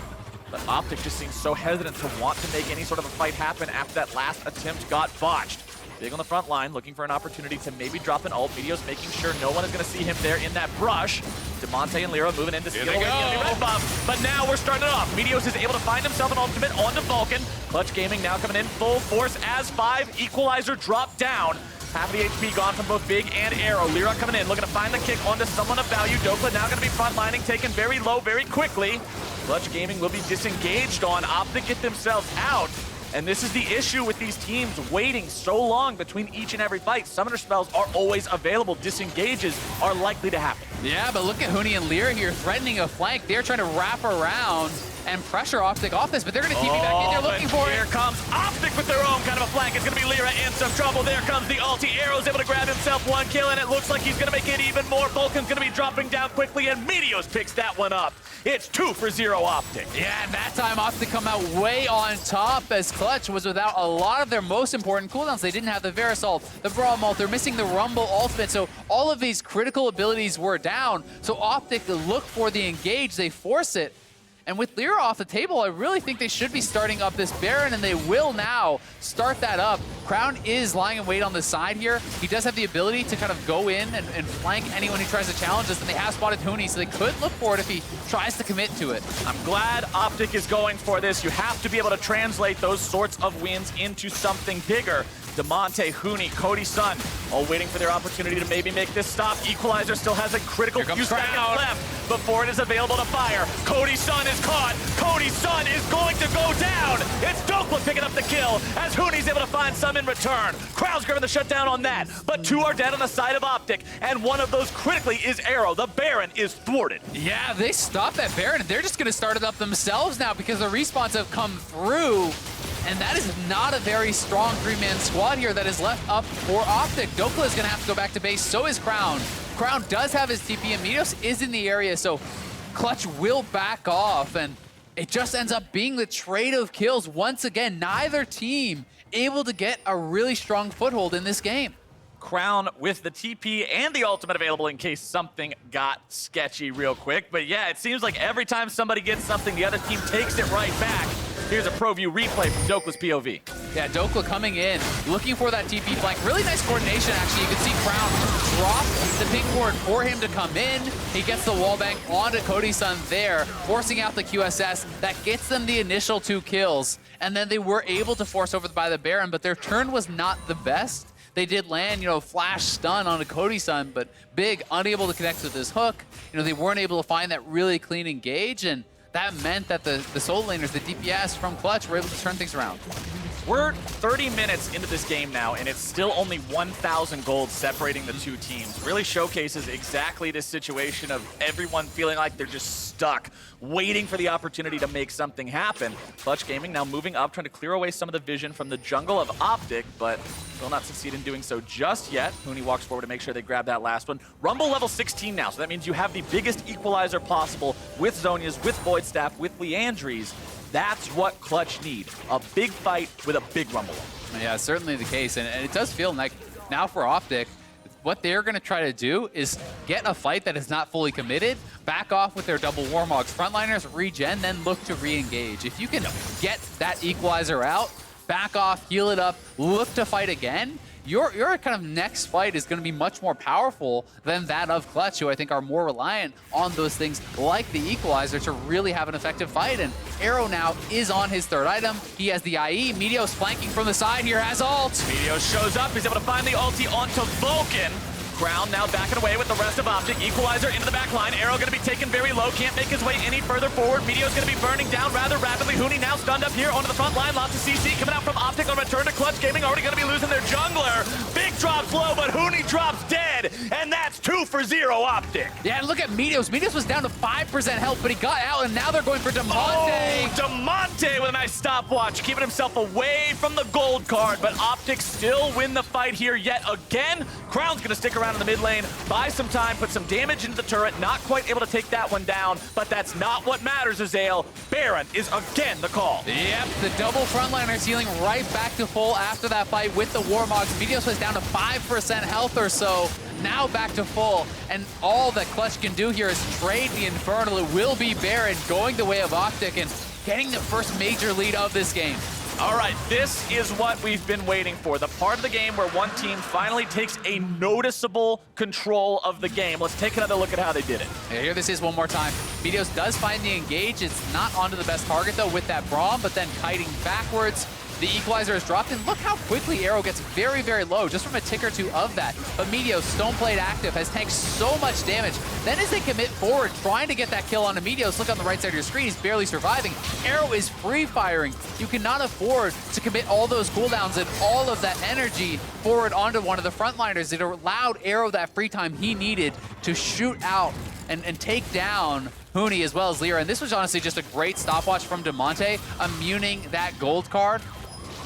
But OpTic just seems so hesitant to want to make any sort of a fight happen after that last attempt got botched. Big on the front line, looking for an opportunity to maybe drop an ult. Meteos making sure no one is going to see him there in that brush. Damonte and Lira moving in to steal away the enemy red buff. But now we're starting it off. Meteos is able to find himself an ultimate onto Vulcan. Clutch Gaming now coming in full force as 5. Equalizer dropped down. Half of the HP gone from both Big and Arrow. Lira coming in, looking to find the kick onto someone of value. Dhokla now going to be frontlining, taken very low very quickly. Clutch Gaming will be disengaged on. OpTic get themselves out. And this is the issue with these teams waiting so long between each and every fight. Summoner spells are always available. Disengages are likely to happen. Yeah, but look at Huni and Lira here threatening a flank. They're trying to wrap around and pressure OpTic off this, but they're going to keep me back in. They're looking for it. Here comes OpTic with their own kind of a flank. It's going to be Lira in some trouble. There comes the ulti. Arrow's able to grab himself 1 kill, and it looks like he's going to make it even more. Vulcan's going to be dropping down quickly, and Meteos picks that one up. It's 2 for 0 OpTic. Yeah, and that time OpTic come out way on top as Clutch was without a lot of their most important cooldowns. They didn't have the Varus ult, the Braum ult, they're missing the Rumble ultimate, so all of these critical abilities were down. So OpTic look for the engage, they force it. And with Lira off the table, I really think they should be starting up this Baron, and they will now start that up. Crown is lying in wait on the side here. He does have the ability to kind of go in and flank anyone who tries to challenge this, and they have spotted Huni, so they could look for it if he tries to commit to it. I'm glad OpTic is going for this. You have to be able to translate those sorts of wins into something bigger. Damonte, Huni, Cody Sun, all waiting for their opportunity to maybe make this stop. Equalizer still has a critical few seconds left before it is available to fire. Cody Sun is caught. Cody Sun is going to go down. It's Dhokla picking up the kill as Huni's able to find some in return. Crowd's grabbing the shutdown on that, but 2 are dead on the side of OpTic, and one of those critically is Arrow. The Baron is thwarted. Yeah, they stopped that Baron, and they're just going to start it up themselves now because the respawns have come through. And that is not a very strong 3-man squad here that is left up for OpTic. Dhokla is going to have to go back to base, so is Crown. Crown does have his TP, and Meteos is in the area, so Clutch will back off, and it just ends up being the trade of kills. Once again, neither team able to get a really strong foothold in this game. Crown with the TP and the ultimate available in case something got sketchy real quick. But yeah, it seems like every time somebody gets something, the other team takes it right back. Here's a pro view replay from Dhokla's POV. Yeah, Dhokla coming in, looking for that TP flank. Really nice coordination, actually. You can see Crown drop the ping board for him to come in. He gets the wallbang onto Cody Sun there, forcing out the QSS. That gets them the initial 2 kills. And then they were able to force over by the Baron, but their turn was not the best. They did land, flash stun onto Cody Sun, but Big unable to connect with his hook. They weren't able to find that really clean engage, and that meant that the solo laners, the DPS from Clutch, were able to turn things around. We're 30 minutes into this game now, and it's still only 1,000 gold separating the 2 teams. Really showcases exactly this situation of everyone feeling like they're just stuck, waiting for the opportunity to make something happen. Clutch Gaming now moving up, trying to clear away some of the vision from the jungle of OpTic, but will not succeed in doing so just yet. Huni walks forward to make sure they grab that last one. Rumble level 16 now, so that means you have the biggest equalizer possible with Zhonya's, with Void Staff, with Liandry's. That's what Clutch need. A big fight with a big Rumble. Yeah, certainly the case. And it does feel like now for OpTic, what they're going to try to do is get a fight that is not fully committed, back off with their double Warmogs. Frontliners regen, then look to re-engage. If you can get that equalizer out, back off, heal it up, look to fight again, your kind of next fight is going to be much more powerful than that of Clutch, who I think are more reliant on those things like the equalizer to really have an effective fight. And Arrow now is on his 3rd item. He has the IE. Meteos flanking from the side here, has ult. Meteos shows up. He's able to find the ulti onto Vulcan. Crown now backing away with the rest of OpTic. Equalizer into the back line. Arrow going to be taken very low. Can't make his way any further forward. Meteos going to be burning down rather rapidly. Huni now stunned up here onto the front line. Lots of CC coming out from OpTic on return to Clutch Gaming. Already going to be losing their jungler. Big drops low, but Huni drops dead. And that's 2 for 0 OpTic. Yeah, and look at Meteos. Meteos was down to 5% health, but he got out, and now they're going for Damonte. Oh, Damonte with a nice stopwatch, keeping himself away from the gold card, but OpTic still win the fight here yet again. Crown's gonna stick around in the mid lane, buy some time, put some damage into the turret, not quite able to take that one down, but that's not what matters, Xayah. Baron is again the call. Yep, the double frontliners healing right back to full after that fight with the Warmogs. Meteos was down to 5% health or so. Now back to full, and all that Clutch can do here is trade the Infernal. It will be Baron going the way of OpTic and getting the first major lead of this game. All right, this is what we've been waiting for. The part of the game where one team finally takes a noticeable control of the game. Let's take another look at how they did it. Yeah, here this is one more time. Meteos does find the engage. It's not onto the best target, though, with that Braum, but then kiting backwards. The equalizer is dropped, and look how quickly Arrow gets very, very low, just from a tick or two of that. But Meteos, Stoneblade active, has tanked so much damage. Then as they commit forward, trying to get that kill onto Meteos, look on the right side of your screen, he's barely surviving. Arrow is free-firing. You cannot afford to commit all those cooldowns and all of that energy forward onto one of the frontliners. It allowed Arrow that free time he needed to shoot out and take down Huni as well as Lira. And this was honestly just a great stopwatch from Damonte, immuning that gold card,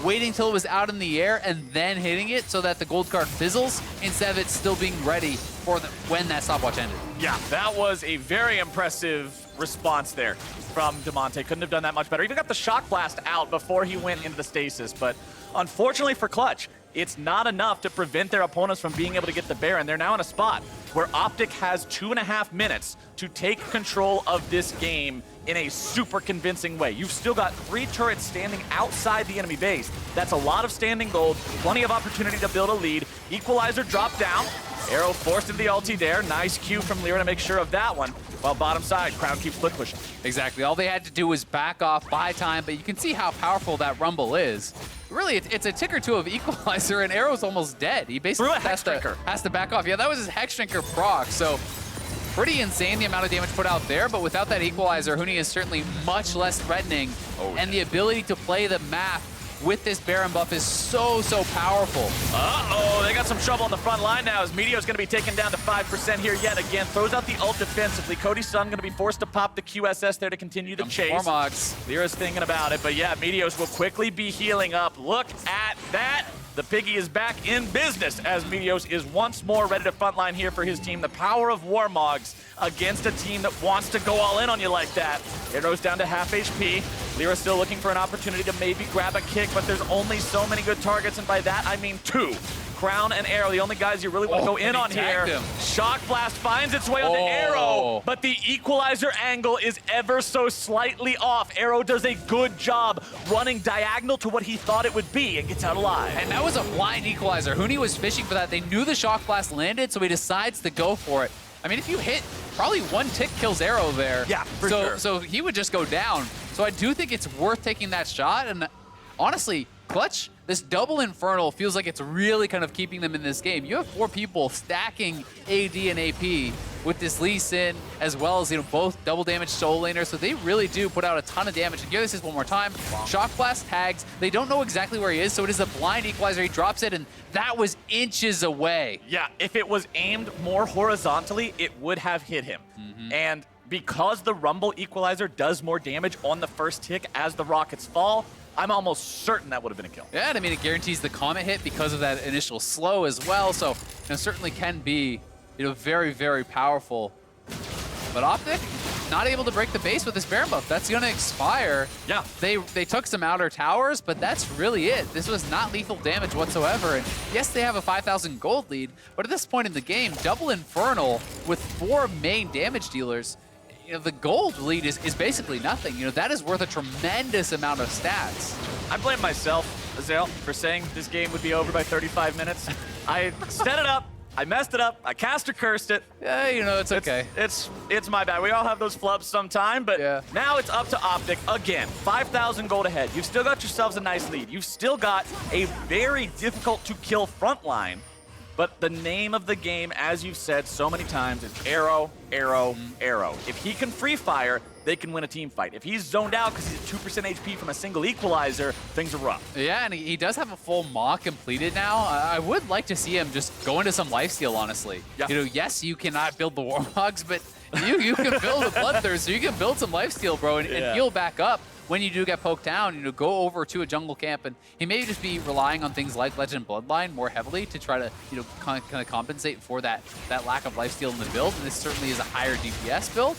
waiting till it was out in the air and then hitting it so that the gold card fizzles instead of it still being ready for when that stopwatch ended. Yeah, that was a very impressive response there from Damonte. Couldn't have done that much better. Even got the shock blast out before he went into the stasis, but unfortunately for Clutch, it's not enough to prevent their opponents from being able to get the Baron. They're now in a spot where OpTic has 2.5 minutes to take control of this game in a super convincing way. You've still got 3 turrets standing outside the enemy base. That's a lot of standing gold, plenty of opportunity to build a lead. Equalizer dropped down. Arrow forced into the ulti there. Nice cue from Lira to make sure of that one. While bottom side, Crown keeps split pushing. Exactly. All they had to do was back off, buy time, but you can see how powerful that Rumble is. Really, it's a tick or two of equalizer, and Arrow's almost dead. He basically has to back off. Yeah, that was his Hexdrinker proc, so pretty insane the amount of damage put out there, but without that equalizer, Huni is certainly much less threatening, and the ability to play the map with this Baron buff is so powerful. Uh-oh, they got some trouble on the front line now as Meteos going to be taken down to 5% here yet again. Throws out the ult defensively. Cody Sun going to be forced to pop the QSS there to continue the chase. Warmogs. Lira's thinking about it, but yeah, Meteos will quickly be healing up. Look at that. The Piggy is back in business as Meteos is once more ready to frontline here for his team. The power of Warmogs against a team that wants to go all in on you like that. Arrow's down to half HP. Lira still looking for an opportunity to maybe grab a kick, but there's only so many good targets, and by that I mean 2. Crown and Arrow, the only guys you really want to go in on here. Shock Blast finds its way onto Arrow, but the equalizer angle is ever so slightly off. Arrow does a good job running diagonal to what he thought it would be and gets out alive. And that was a blind equalizer. Huni was fishing for that. They knew the Shock Blast landed, so he decides to go for it. I mean, if you hit, probably 1 tick kills Arrow there. Yeah, for sure. So he would just go down. So I do think it's worth taking that shot, and honestly, Clutch, this double Infernal feels like it's really kind of keeping them in this game. You have 4 people stacking AD and AP with this Lee Sin, as well as, both double damage soul laners, so they really do put out a ton of damage. And give this one more time. Shock Blast tags. They don't know exactly where he is, so it is a blind equalizer. He drops it, and that was inches away. Yeah, if it was aimed more horizontally, it would have hit him. And because the Rumble equalizer does more damage on the first tick as the rockets fall, I'm almost certain that would have been a kill. Yeah, and I mean, it guarantees the Comet hit because of that initial slow as well, so certainly can be, very powerful. But OpTic, not able to break the base with this Baron buff. That's going to expire. Yeah. They took some outer towers, but that's really it. This was not lethal damage whatsoever. And yes, they have a 5,000 gold lead, but at this point in the game, double Infernal with 4 main damage dealers, the gold lead is basically nothing. That is worth a tremendous amount of stats. I blame myself, Xayah, for saying this game would be over by 35 minutes. I set it up, I messed it up, I cast or cursed it. Yeah, it's okay. It's my bad. We all have those flubs sometime, but now it's up to OpTic again. 5,000 gold ahead. You've still got yourselves a nice lead. You've still got a very difficult to kill front line. But the name of the game, as you've said so many times, is Arrow, Arrow, Arrow. If he can free fire, they can win a team fight. If he's zoned out because he's at 2% HP from a single equalizer, things are rough. Yeah, and he does have a full Maw completed now. I would like to see him just go into some lifesteal, honestly. Yeah. Yes, you cannot build the Warmogs, but you can build a Bloodthirst, so you can build some lifesteal, bro, and heal back up. when you do get poked down, go over to a jungle camp, and he may just be relying on things like Legend Bloodline more heavily to try to, kind of compensate for that lack of lifesteal in the build. And this certainly is a higher DPS build.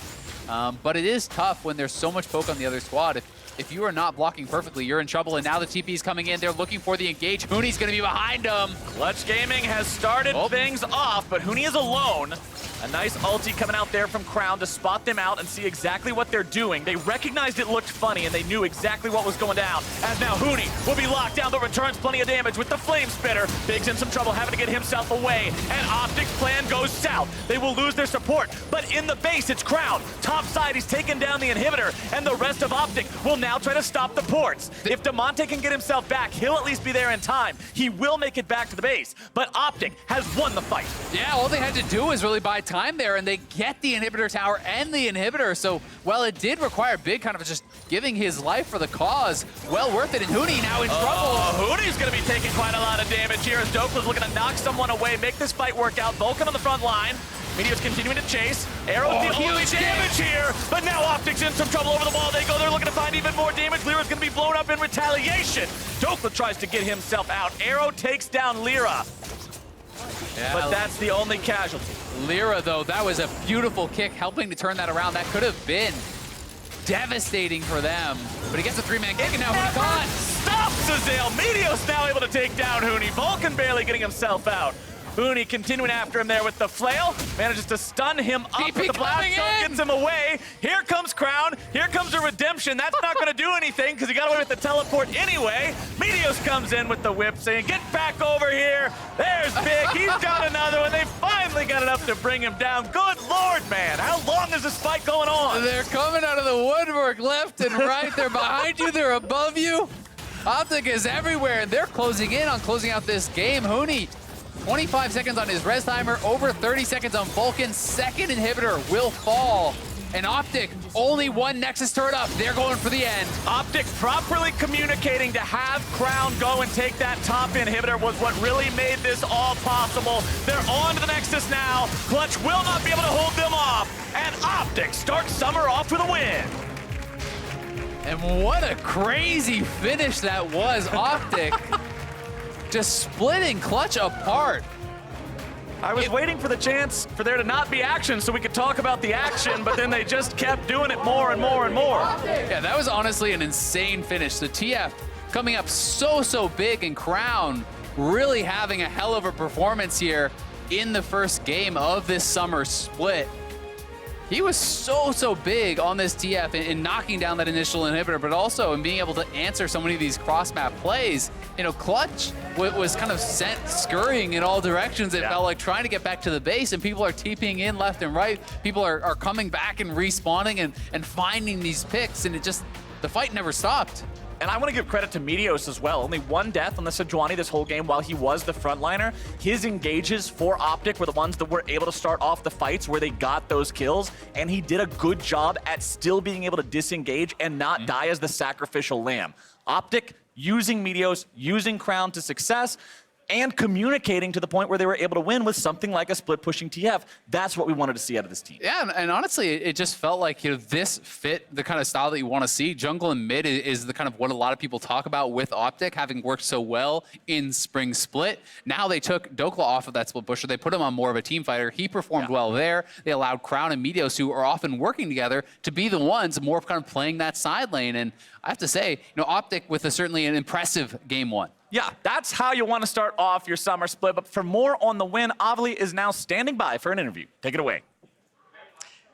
But it is tough when there's so much poke on the other squad. If you are not blocking perfectly, you're in trouble, and now the TP is coming in. They're looking for the engage. Huni's going to be behind him. Clutch Gaming has started things off, but Huni is alone. A nice ulti coming out there from Crown to spot them out and see exactly what they're doing. They recognized it looked funny, and they knew exactly what was going down. As now Huni will be locked down, but returns plenty of damage with the Flame Spitter. Big's in some trouble, having to get himself away, and OpTic's plan goes south. They will lose their support, but in the base, it's Crown. Top side, he's taken down the inhibitor, and the rest of OpTic will now try to stop the ports. If Damonte can get himself back, he'll at least be there in time. He will make it back to the base, but OpTic has won the fight. Yeah, all they had to do was really buy time there, and they get the inhibitor tower and the inhibitor. So, while it did require Big kind of just giving his life for the cause, well worth it. And Huni now in trouble. Huni's going to be taking quite a lot of damage here as Dhokla's looking to knock someone away, make this fight work out. Vulcan on the front line. Meteos continuing to chase. Arrow with the only damage here, but now OpTic's in some trouble over the wall. They go, they're looking to find even more damage. Lira's going to be blown up in retaliation. Dhokla tries to get himself out. Arrow takes down Lira. Yeah, but that's the only casualty. Lira, though, that was a beautiful kick, helping to turn that around. That could have been devastating for them. But he gets a three-man kick, and now Huni caught. Stop, Zazale. Meteos now able to take down Huni. Vulcan barely getting himself out. Huni continuing after him there with the flail, manages to stun him up with the blast zone, gets him away. Here comes Crown, here comes a redemption. That's not gonna do anything because he got away with the teleport anyway. Meteos comes in with the whip saying, get back over here. There's Big, he's got another one. They finally got enough to bring him down. Good Lord, man, how long is this fight going on? They're coming out of the woodwork left and right. They're behind you, they're above you. OpTic is everywhere, and they're closing in on closing out this game. Huni, 25 seconds on his res timer, over 30 seconds on Vulcan. Second inhibitor will fall. And OpTic, only one Nexus turret up. They're going for the end. OpTic properly communicating to have Crown go and take that top inhibitor was what really made this all possible. They're on to the Nexus now. Clutch will not be able to hold them off. And OpTic starts Summer off with a win. And what a crazy finish that was. OpTic just splitting Clutch apart. I was waiting for the chance for there to not be action so we could talk about the action, but then they just kept doing it more and more and more. Yeah, that was honestly an insane finish. The TF coming up so big, and Crown really having a hell of a performance here in the first game of this summer split. He was so big on this TF in knocking down that initial inhibitor, but also in being able to answer so many of these cross-map plays. Clutch was kind of sent scurrying in all directions. It felt like trying to get back to the base, and people are TPing in left and right. People are coming back and respawning and finding these picks, and the fight never stopped. And I want to give credit to Meteos as well. Only one death on the Sejuani this whole game while he was the frontliner. His engages for OpTic were the ones that were able to start off the fights where they got those kills, and he did a good job at still being able to disengage and not die as the sacrificial lamb. OpTic using Meteos, using Crown to success, and communicating to the point where they were able to win with something like a split-pushing TF. That's what we wanted to see out of this team. Yeah, and honestly, it just felt like this fit the kind of style that you want to see. Jungle and mid is the kind of what a lot of people talk about with OpTic, having worked so well in Spring Split. Now they took Dhokla off of that split pusher. They put him on more of a team fighter. He performed well there. They allowed Crown and Meteos, who are often working together, to be the ones more kind of playing that side lane. And I have to say, OpTic with certainly an impressive game one. Yeah, that's how you want to start off your summer split. But for more on the win, Avli is now standing by for an interview. Take it away.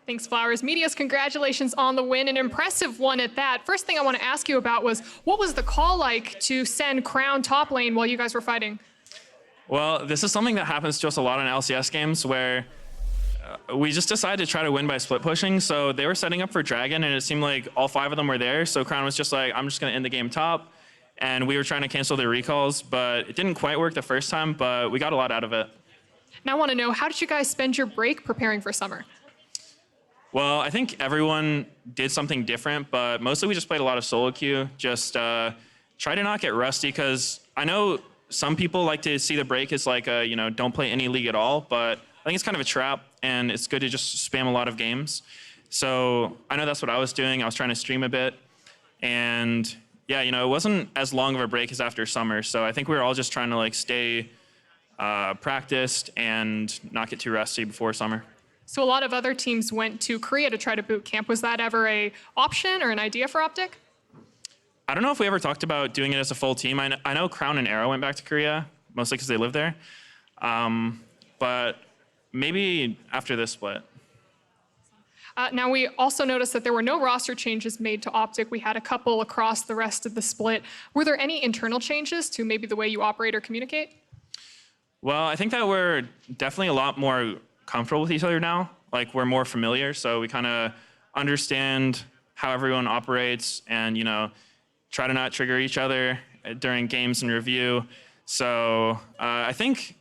Thanks, Flowers. Meteos, congratulations on the win, an impressive one at that. First thing I want to ask you about was, what was the call like to send Crown top lane while you guys were fighting? Well, this is something that happens to us a lot in LCS games where we just decided to try to win by split pushing. So they were setting up for Dragon, and it seemed like all 5 of them were there. So Crown was just like, I'm just going to end the game top. And we were trying to cancel their recalls, but it didn't quite work the first time, but we got a lot out of it. Now I want to know, how did you guys spend your break preparing for summer? Well, I think everyone did something different, but mostly we just played a lot of solo queue. Just try to not get rusty, because I know some people like to see the break as like don't play any league at all, but I think it's kind of a trap, and it's good to just spam a lot of games. So I know that's what I was doing. I was trying to stream a bit. And yeah, you know, it wasn't as long of a break as after summer. So I think we were all just trying to like stay practiced and not get too rusty before summer. So a lot of other teams went to Korea to try to boot camp. Was that ever a option or an idea for OpTic? I don't know if we ever talked about doing it as a full team. I know Crown and Arrow went back to Korea, mostly because they live there. But maybe after this split. Now, we also noticed that there were no roster changes made to OpTic. We had a couple across the rest of the split. Were there any internal changes to maybe the way you operate or communicate? Well, I think that we're definitely a lot more comfortable with each other now. Like, we're more familiar, so we kind of understand how everyone operates and, you know, try to not trigger each other during games and review. So I think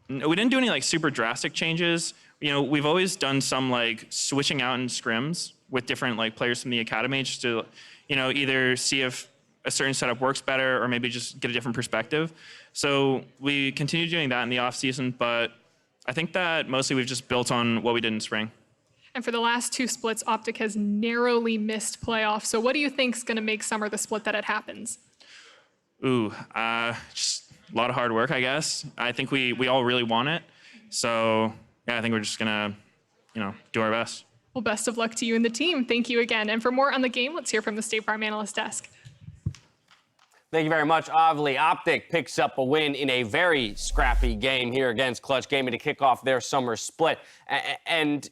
we didn't do any like super drastic changes. You know, we've always done some like switching out in scrims with different like players from the academy just to, you know, either see if a certain setup works better or maybe just get a different perspective. So we continue doing that in the off season, but I think that mostly we've just built on what we did in spring. And for the last two splits, OpTic has narrowly missed playoffs. So what do you think is going to make summer the split that it happens? Ooh, just a lot of hard work, I guess. I think we all really want it. So yeah, I think we're just gonna, you know, do our best. Well, best of luck to you and the team. Thank you again. And for more on the game, let's hear from the State Farm Analyst Desk. Thank you very much, Avli. OpTic picks up a win in a very scrappy game here against Clutch Gaming to kick off their summer split. And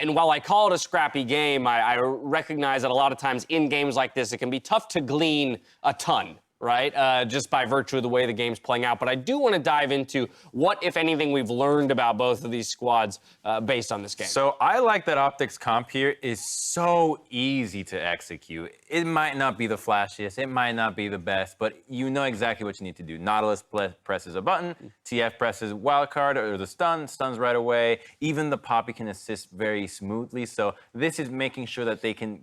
while I call it a scrappy game, I recognize that a lot of times in games like this, it can be tough to glean a ton, right? Just by virtue of the way the game's playing out. But I do want to dive into what, if anything, we've learned about both of these squads based on this game. So I like that OpTic's comp here is so easy to execute. It might not be the flashiest, it might not be the best, but you know exactly what you need to do. Nautilus presses a button, TF presses wildcard or the stuns right away. Even the Poppy can assist very smoothly. So this is making sure that they can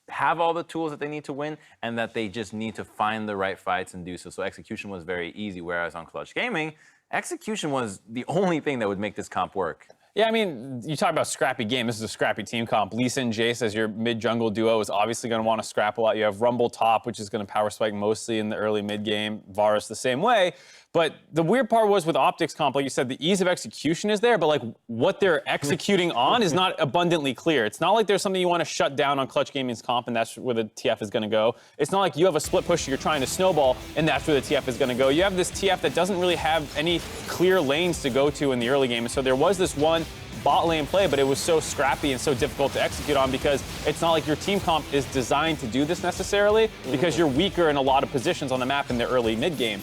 have all the tools that they need to win and that they just need to find the right fights and do so. So execution was very easy, whereas on Clutch Gaming, execution was the only thing that would make this comp work. Yeah, I mean, you talk about scrappy game. This is a scrappy team comp. Lisa and Jayce as your mid-jungle duo is obviously going to want to scrap a lot. You have Rumble top, which is going to power spike mostly in the early mid-game. Varus the same way. But the weird part was with OpTic's comp, like you said, the ease of execution is there, but like what they're executing on is not abundantly clear. It's not like there's something you want to shut down on Clutch Gaming's comp and that's where the TF is going to go. It's not like you have a split push you're trying to snowball and that's where the TF is going to go. You have this TF that doesn't really have any clear lanes to go to in the early game. And so there was this one bot lane play, but it was so scrappy and so difficult to execute on because it's not like your team comp is designed to do this necessarily because you're weaker in a lot of positions on the map in the early mid game.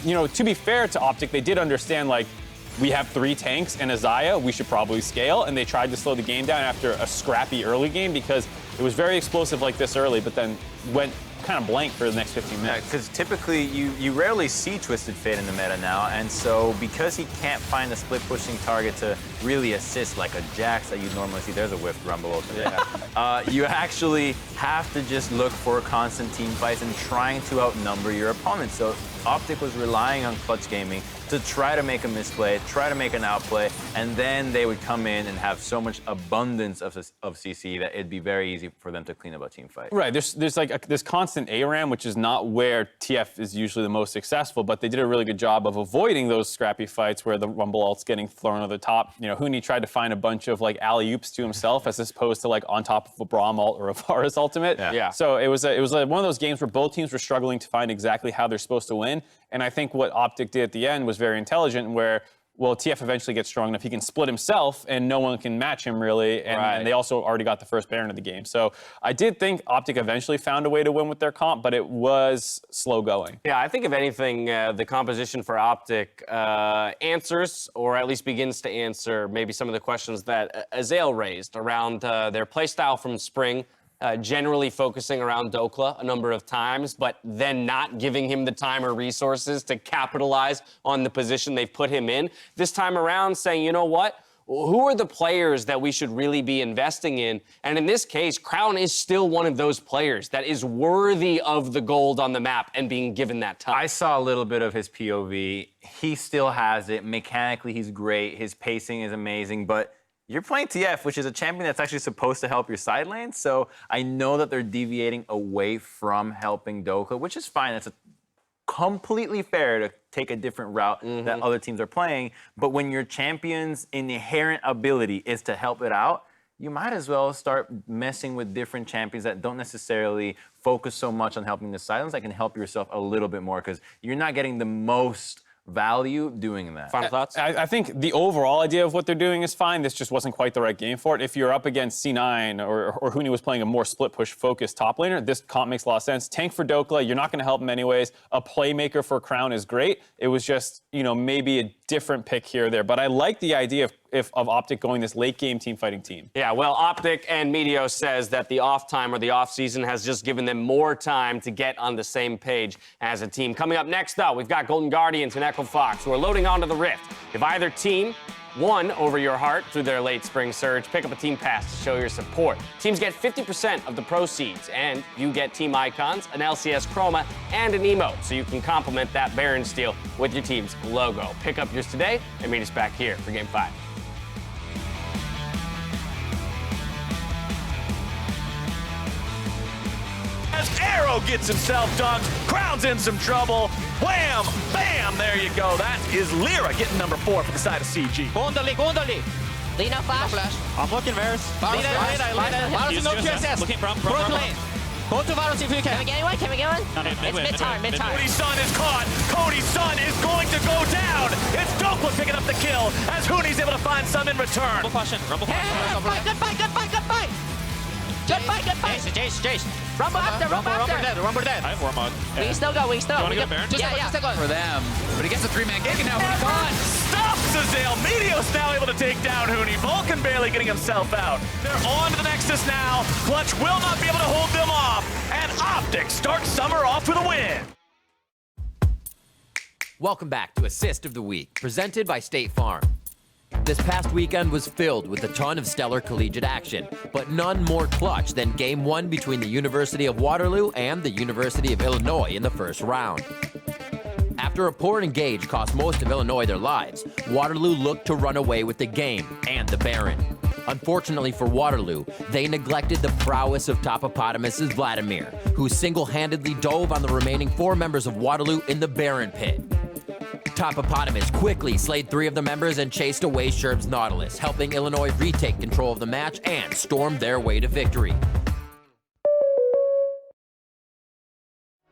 You know, to be fair to OpTic, they did understand like we have 3 tanks and a Xayah, we should probably scale, and they tried to slow the game down after a scrappy early game because it was very explosive like this early, but then went kind of blank for the next 15 minutes. Because typically you rarely see Twisted Fate in the meta now, and so because he can't find a split pushing target to really assist like a Jax that you'd normally see, there's a whiffed Rumble ultimate. Yeah. You actually have to just look for constant team fights and trying to outnumber your opponent. So OpTic was relying on Clutch Gaming to try to make a misplay, try to make an outplay, and then they would come in and have so much abundance of CC that it'd be very easy for them to clean up a team fight. Right, there's like this constant ARAM, which is not where TF is usually the most successful, but they did a really good job of avoiding those scrappy fights where the Rumble ult's getting thrown over the top. You know, Huni tried to find a bunch of like alley-oops to himself as opposed to like on top of a Braum ult or a Varus ultimate. Yeah. So it was one of those games where both teams were struggling to find exactly how they're supposed to win. And I think what OpTic did at the end was very intelligent where, well, TF eventually gets strong enough. He can split himself and no one can match him really. And they also already got the first Baron of the game. So I did think OpTic eventually found a way to win with their comp, but it was slow going. Yeah, I think if anything, the composition for OpTic answers, or at least begins to answer maybe some of the questions that Azael raised around their playstyle from spring. Generally focusing around Dhokla a number of times, but then not giving him the time or resources to capitalize on the position they've put him in. This time around saying, you know what? Who are the players that we should really be investing in? And in this case, Crown is still one of those players that is worthy of the gold on the map and being given that time. I saw a little bit of his POV. He still has it. Mechanically, he's great. His pacing is amazing, but you're playing TF, which is a champion that's actually supposed to help your side lane. So I know that they're deviating away from helping Dhokla, which is fine. It's completely fair to take a different route that other teams are playing. But when your champion's inherent ability is to help it out, you might as well start messing with different champions that don't necessarily focus so much on helping the silence that can help yourself a little bit more, because you're not getting the most value doing that. Final thoughts? I think the overall idea of what they're doing is fine. This just wasn't quite the right game for it. If you're up against C9 or Huni was playing a more split push focused top laner, this comp makes a lot of sense. Tank for Dhokla, you're not going to help him anyways. A playmaker for Crown is great. It was just, maybe a different pick here or there. But I like the idea of OpTic going this late game team fighting team. Yeah, well, OpTic and Meteos says that the off time or the off season has just given them more time to get on the same page as a team. Coming up next, though, we've got Golden Guardians and Echo Fox who are loading onto the Rift. If either team won over your heart through their late spring surge, pick up a team pass to show your support. Teams get 50% of the proceeds, and you get team icons, an LCS chroma, and an emote, so you can complement that Baron steal with your team's logo. Pick up yours today and meet us back here for Game 5. As Arrow gets himself dunked, Crown's in some trouble. Wham! Bam! There you go. That is Lira getting number 4 for the side of CG. Go on the lead. Lina flash. I'm looking Varus. Varus is no QSS. Looking from lane. Go to Varus if you can. Can we get one? It's mid-time. Cody Sun is caught. Cody Sun is going to go down. It's Dhokla picking up the kill as Huni's able to find some in return. Rumble fashion. Good fight. Jayce. Rumble after. Rumble dead. I have Warmog. We still go. You want to get a Baron? Still going. For them. But he gets a 3-man kick and now he's gone. Stops Azale. Meteos now able to take down Huni. Vulcan barely getting himself out. They're on to the Nexus now. Clutch will not be able to hold them off. And OpTic starts Summer off with a win. Welcome back to Assist of the Week, presented by State Farm. This past weekend was filled with a ton of stellar collegiate action, but none more clutch than Game 1 between the University of Waterloo and the University of Illinois in the first round. After a poor engage cost most of Illinois their lives, Waterloo looked to run away with the game and the Baron. Unfortunately for Waterloo, they neglected the prowess of Topopotamus's Vladimir, who single-handedly dove on the remaining 4 members of Waterloo in the Baron pit. Topopotamus quickly slayed 3 of the members and chased away Sherb's Nautilus, helping Illinois retake control of the match and storm their way to victory.